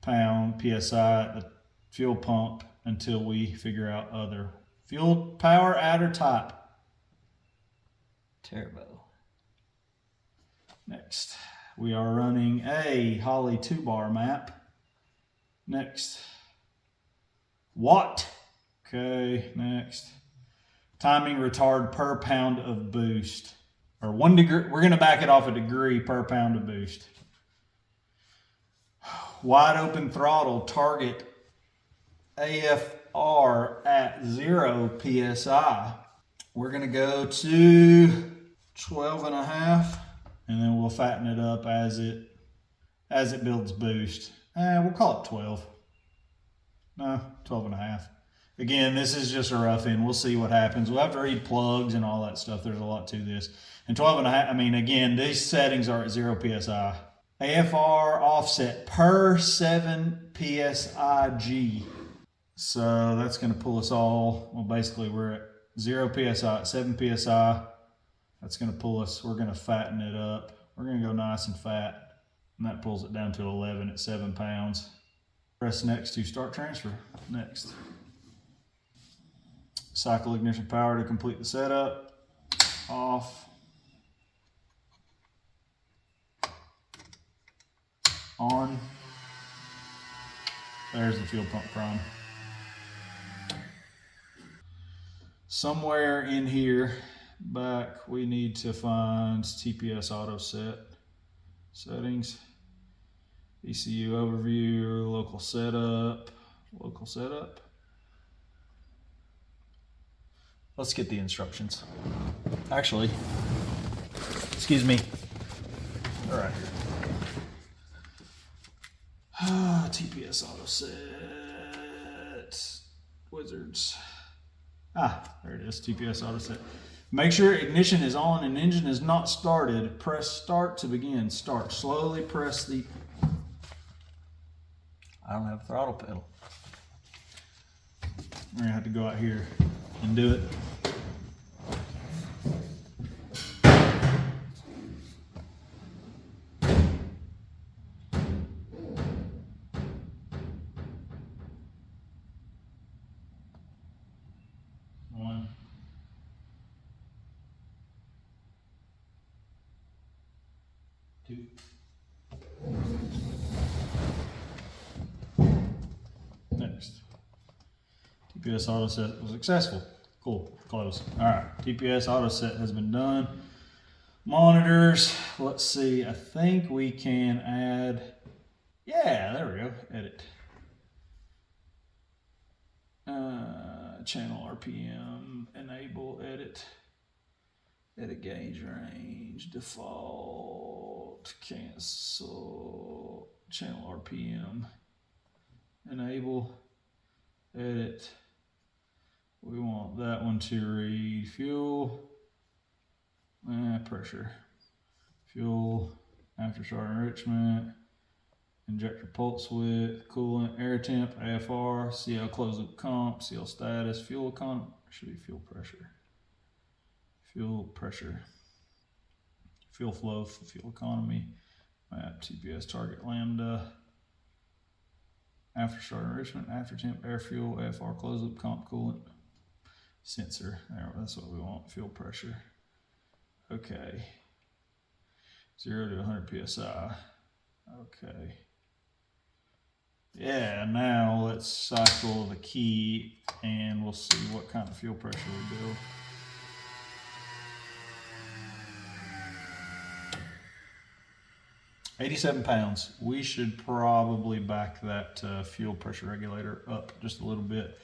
pound PSI at the fuel pump until we figure out other. Fuel power adder type. Turbo. Next, we are running a Holley 2-bar map. Next, watt. Okay, next. Timing retard per pound of boost. Or 1 degree, we're gonna back it off a degree per pound of boost. Wide open throttle, target AFR at 0 PSI. We're gonna go to 12.5, and then we'll fatten it up as it builds boost. We'll call it 12. No, 12.5. Again, this is just a rough end. We'll see what happens. We'll have to read plugs and all that stuff. There's a lot to this. And 12.5, I mean, again, these settings are at 0 PSI. AFR offset per 7 PSIG. So that's going to pull us all, well, basically we're at 0 PSI, at 7 PSI. That's going to pull us, we're going to fatten it up. We're going to go nice and fat. And that pulls it down to 11 at 7 pounds. Press next to start transfer. Next. Cycle ignition power to complete the setup. Off. On. There's the fuel pump prime. Somewhere in here back we need to find TPS auto set. Settings. ECU overview, local setup. Let's get the instructions. Actually, excuse me. All right. TPS auto set. Wizards. There it is. TPS auto set. Make sure ignition is on and engine is not started. Press start to begin. Start. Slowly press the... I don't have a throttle pedal. We're gonna have to go out here and do it. 2. Next. TPS auto set was successful. Cool, close. All right, TPS auto set has been done. Monitors, let's see, I think we can add, yeah, there we go, edit. Channel RPM, enable, edit gauge range, default, cancel, channel RPM, enable, edit. We want that one to read fuel, pressure, fuel, afterstart enrichment, injector pulse width, coolant, air temp, AFR, CL closed loop comp, CL status, fuel economy, should be fuel pressure, fuel flow, fuel economy, map, TPS target lambda, afterstart enrichment, after temp, air fuel, AFR closed loop comp, coolant, sensor, there, that's what we want, fuel pressure. Okay, 0 to 100 PSI, okay. Yeah, now let's cycle the key and we'll see what kind of fuel pressure we build. £87 pounds. We should probably back that fuel pressure regulator up just a little bit.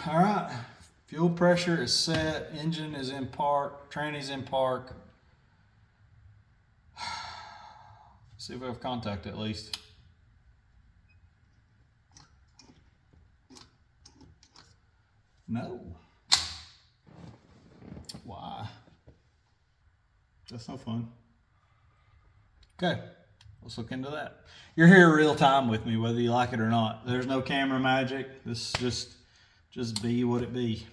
All right, fuel pressure is set, engine is in park, tranny's in park. See if we have contact at least. No. Why? That's no fun. Okay, let's look into that. You're here real time with me, whether you like it or not. There's no camera magic. This just be what it be.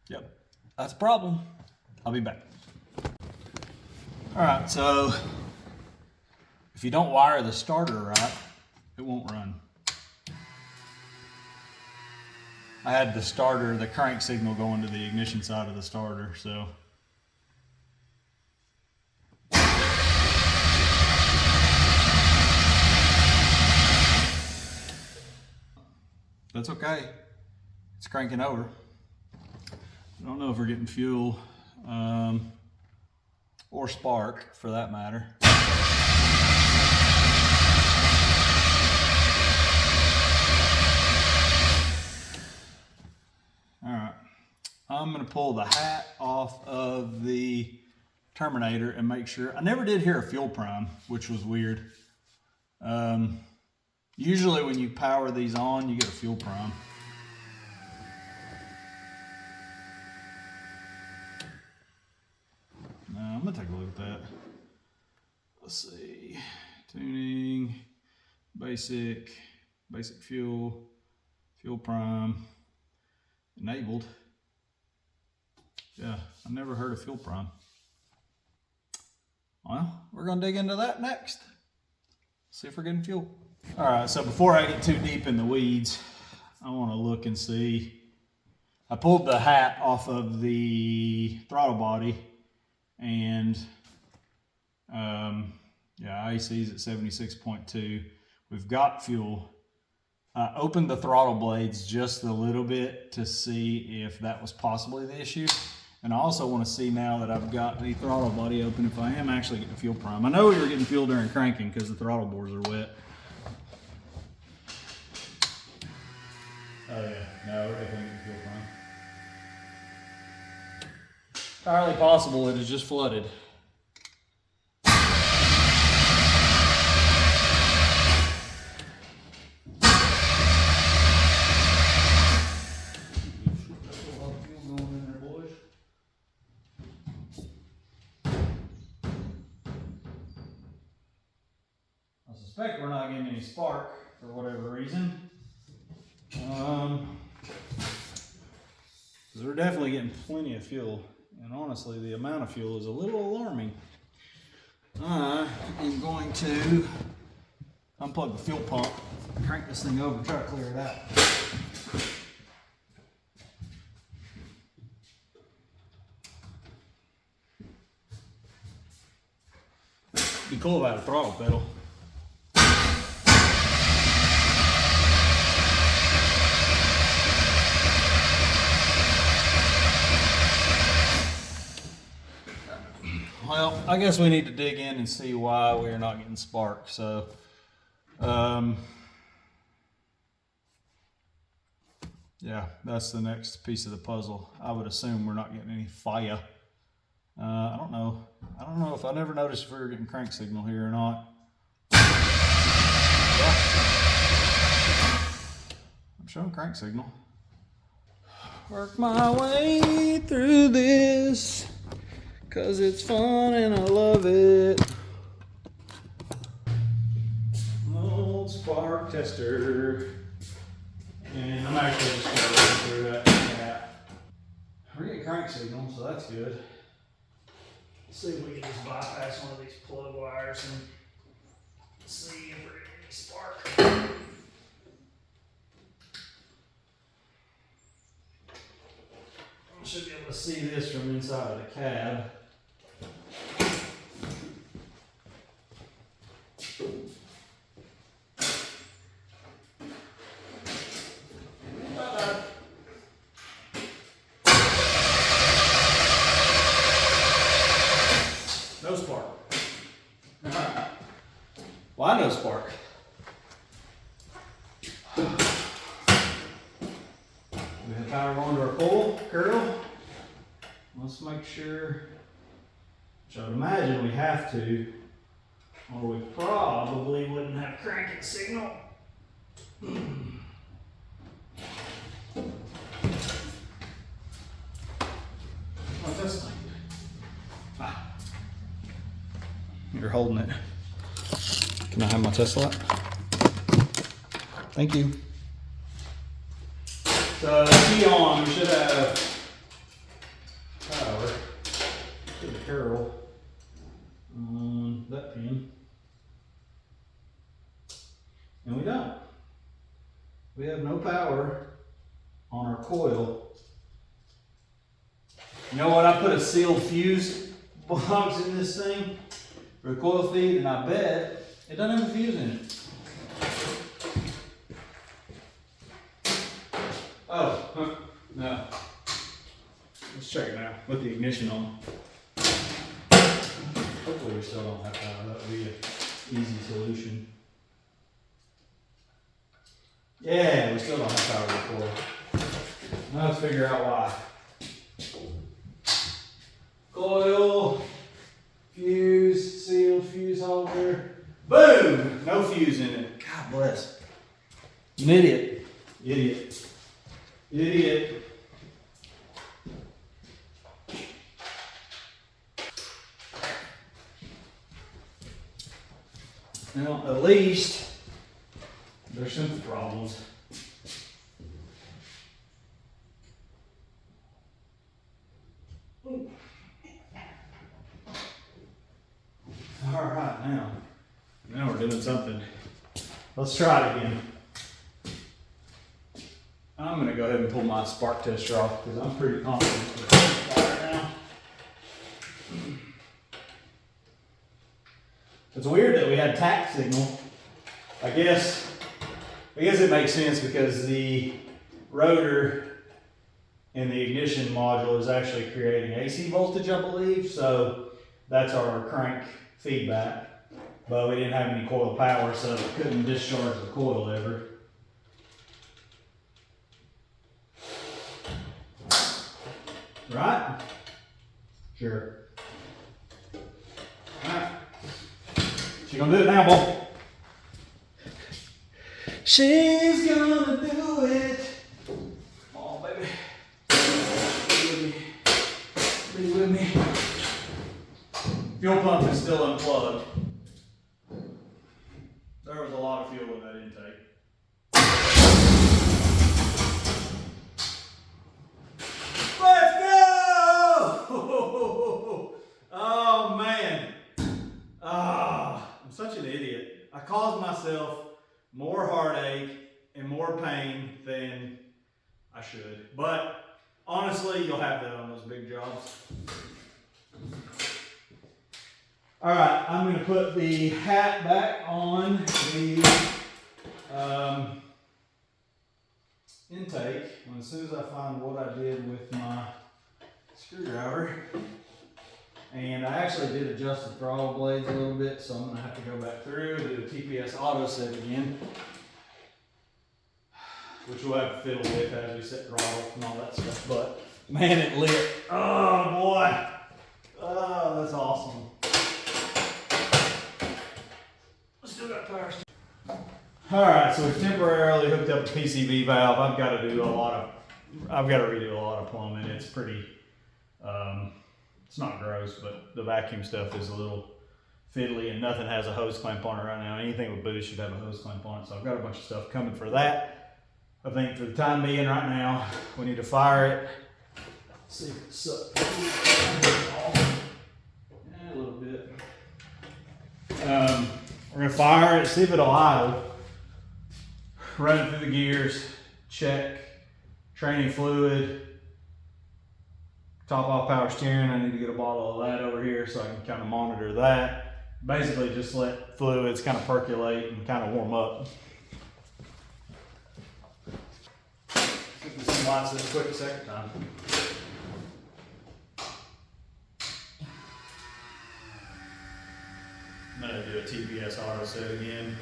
Yep, that's a problem. I'll be back. All right, so if you don't wire the starter right, it won't run. I had the starter, the crank signal going to the ignition side of the starter, so. That's okay. It's cranking over. I don't know if we're getting fuel or spark for that matter. All right, I'm gonna pull the hat off of the terminator and make sure. I never did hear a fuel prime, which was weird. Usually when you power these on, you get a fuel prime. Now, I'm gonna take a look at that. Let's see, tuning, basic fuel, fuel prime, enabled. Yeah, I never heard of fuel prime. Well, we're gonna dig into that next. See if we're getting fuel. All right, so before I get too deep in the weeds, I wanna look and see. I pulled the hat off of the throttle body and yeah, IEC's at 76.2. We've got fuel. I opened the throttle blades just a little bit to see if that was possibly the issue. And I also want to see now that I've got the throttle body open if I am actually getting fuel prime. I know we were getting fuel during cranking because the throttle bores are wet. Oh yeah, no, we're definitely getting fuel prime. Entirely possible it is just flooded. I suspect we're not getting any spark for whatever reason. Because we're definitely getting plenty of fuel. And honestly, the amount of fuel is a little alarming. I am going to unplug the fuel pump, crank this thing over, try to clear it out. Be cool about a throttle pedal. Well, I guess we need to dig in and see why we're not getting spark. So, yeah, that's the next piece of the puzzle. I would assume we're not getting any fire. I don't know. I don't know if I never noticed if we were getting crank signal here or not. Yeah. I'm showing crank signal. Work my way through this, 'cause it's fun and I love it. Old spark tester. And I'm actually just going to run through that cap. We're getting crank signal, so that's good. Let's see if we can just bypass one of these plug wires and see if we're getting any spark. I should be able to see this from inside of the cab. No spark. Why no spark? We have power going to our coil curl. Let's make sure, which I would imagine we have to, or we probably wouldn't have cranking signal. What's this thing? Ah. You're holding it. Can I have my Tesla light? Thank you. So key on, we should have power to the curl on that pin. And we don't. We have no power on our coil. You know what? I put a sealed fuse box in this thing for the coil feed, and I bet it doesn't have a fuse in it. Oh, no. Let's check it now with the ignition on. Hopefully we still don't have power. That would be an easy solution. Yeah, we still don't have power to the coil. Now let's figure out why. Coil, fuse, sealed fuse holder. Boom! No fuse in it. God bless. An idiot. Idiot. Idiot. Now, at least there's simple problems. All right, now we're doing something. Let's try it again. I'm going to go ahead and pull my spark tester off because I'm pretty confident with the fire now. It's weird that we had tap signal. I guess it makes sense because the rotor in the ignition module is actually creating AC voltage, I believe. So that's our crank feedback. But we didn't have any coil power, so it couldn't discharge the coil ever. Right? Sure. Alright. She's gonna do it now, boy. She's gonna do it. Come on, baby. Be with me. Fuel pump is still unplugged. There was a lot of fuel in that intake. Let's go! Oh man. I'm such an idiot. I caused myself more heartache and more pain than I should. But honestly, you'll have that on those big jobs. All right, I'm going to put the hat back on the intake as soon as I find what I did with my screwdriver. And I actually did adjust the throttle blades a little bit, so I'm going to have to go back through and do a TPS auto set again, which we'll have to fiddle with as we set throttle and all that stuff. But man, it lit. Oh boy. Oh, that's awesome. Still got power. All right, so we've temporarily hooked up the PCV valve. I've got to redo a lot of plumbing. It's pretty, it's not gross, but the vacuum stuff is a little fiddly, and nothing has a hose clamp on it right now. Anything with boost should have a hose clamp on it, so I've got a bunch of stuff coming for that. I think for the time being right now, we need to fire it. See if it's up. Yeah, a little bit. We're gonna fire it, see if it'll idle. Run it through the gears, check training fluid, top off power steering. I need to get a bottle of that over here so I can kind of monitor that. Basically just let fluids kind of percolate and kind of warm up. Get some lights in quick a second time. I'm going to do a TPS auto set again.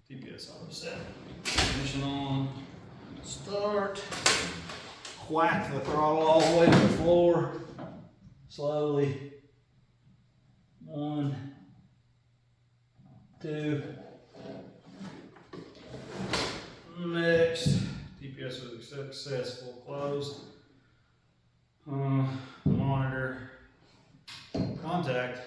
TPS auto set. Ignition on. Start. Whack the throttle all the way to the floor. Slowly. 1, 2. Next. TPS was successful. Closed. Monitor. Contact.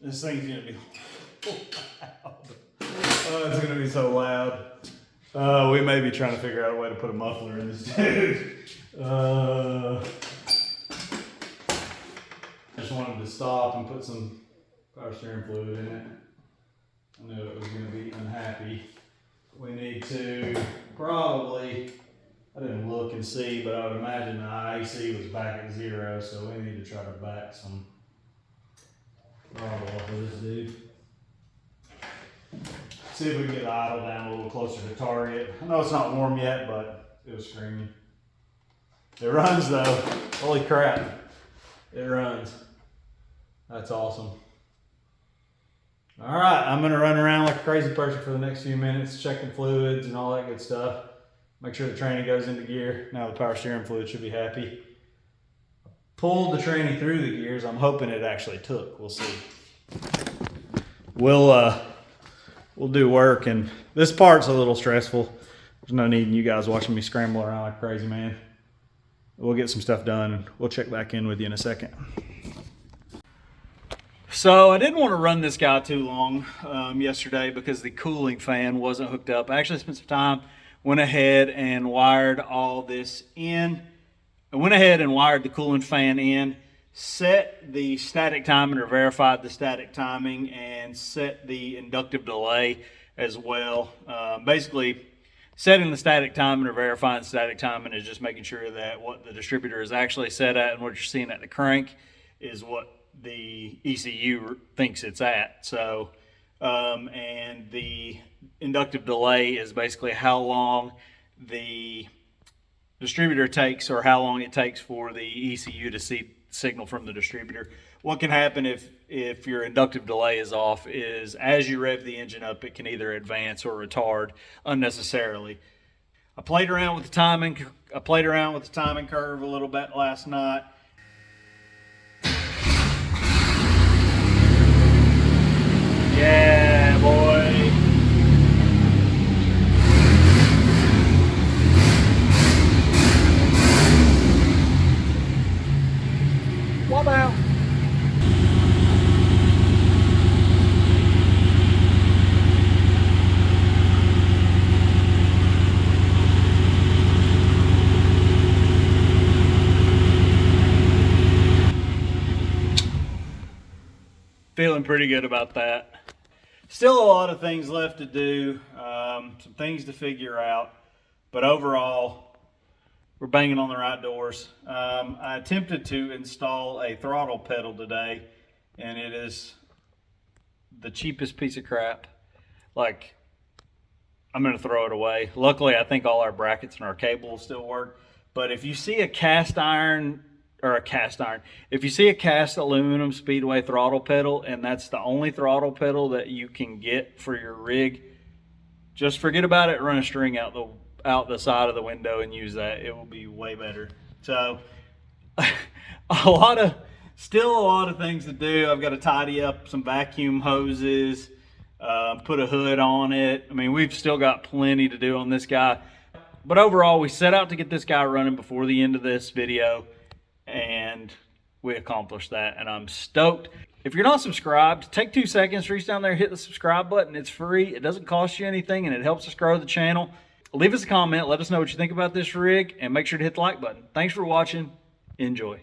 This thing's gonna be loud. Oh, it's gonna be so loud. We may be trying to figure out a way to put a muffler in this dude. I just wanted to stop and put some power steering fluid in it. I knew it was gonna be unhappy. We need to probably, I didn't look and see, but I would imagine the AC was back at 0, so we need to try to back some throttle off of this dude. See if we can get the idle down a little closer to target. I know it's not warm yet, but it was screaming. It runs though. Holy crap. It runs. That's awesome. All right, I'm gonna run around like a crazy person for the next few minutes, checking fluids and all that good stuff. Make sure the tranny goes into gear. Now the power steering fluid should be happy. Pulled the tranny through the gears. I'm hoping it actually took. We'll see. We'll do work, and this part's a little stressful. There's no need in you guys watching me scramble around like a crazy man. We'll get some stuff done, and we'll check back in with you in a second. So I didn't want to run this guy too long yesterday because the cooling fan wasn't hooked up. I actually spent some time, went ahead and wired all this in. I went ahead and wired the cooling fan in, set the static timing, or verified the static timing, and set the inductive delay as well. Basically, setting the static timing or verifying static timing is just making sure that what the distributor is actually set at and what you're seeing at the crank is what the ECU thinks it's at. So, and the inductive delay is basically how long the distributor takes, or how long it takes for the ECU to see signal from the distributor. What can happen if if your inductive delay is off is as you rev the engine up, it can either advance or retard unnecessarily. I played around with the timing curve a little bit last night. Yeah, boy. What about? Feeling pretty good about that. Still a lot of things left to do, some things to figure out, but overall, we're banging on the right doors. I attempted to install a throttle pedal today, and it is the cheapest piece of crap. Like, I'm going to throw it away. Luckily, I think all our brackets and our cables still work, but if you see a if you see a cast aluminum Speedway throttle pedal and that's the only throttle pedal that you can get for your rig, just forget about it. Run a string out the side of the window and use that. It will be way better. So still a lot of things to do. I've got to tidy up some vacuum hoses, put a hood on it. I mean, we've still got plenty to do on this guy, but overall we set out to get this guy running before the end of this video, and we accomplished that, and I'm stoked. If you're not subscribed, take 2 seconds, reach down there, hit the subscribe button. It's free, it doesn't cost you anything, and it helps us grow the channel. Leave us a comment, let us know what you think about this rig, and make sure to hit the like button. Thanks for watching. Enjoy.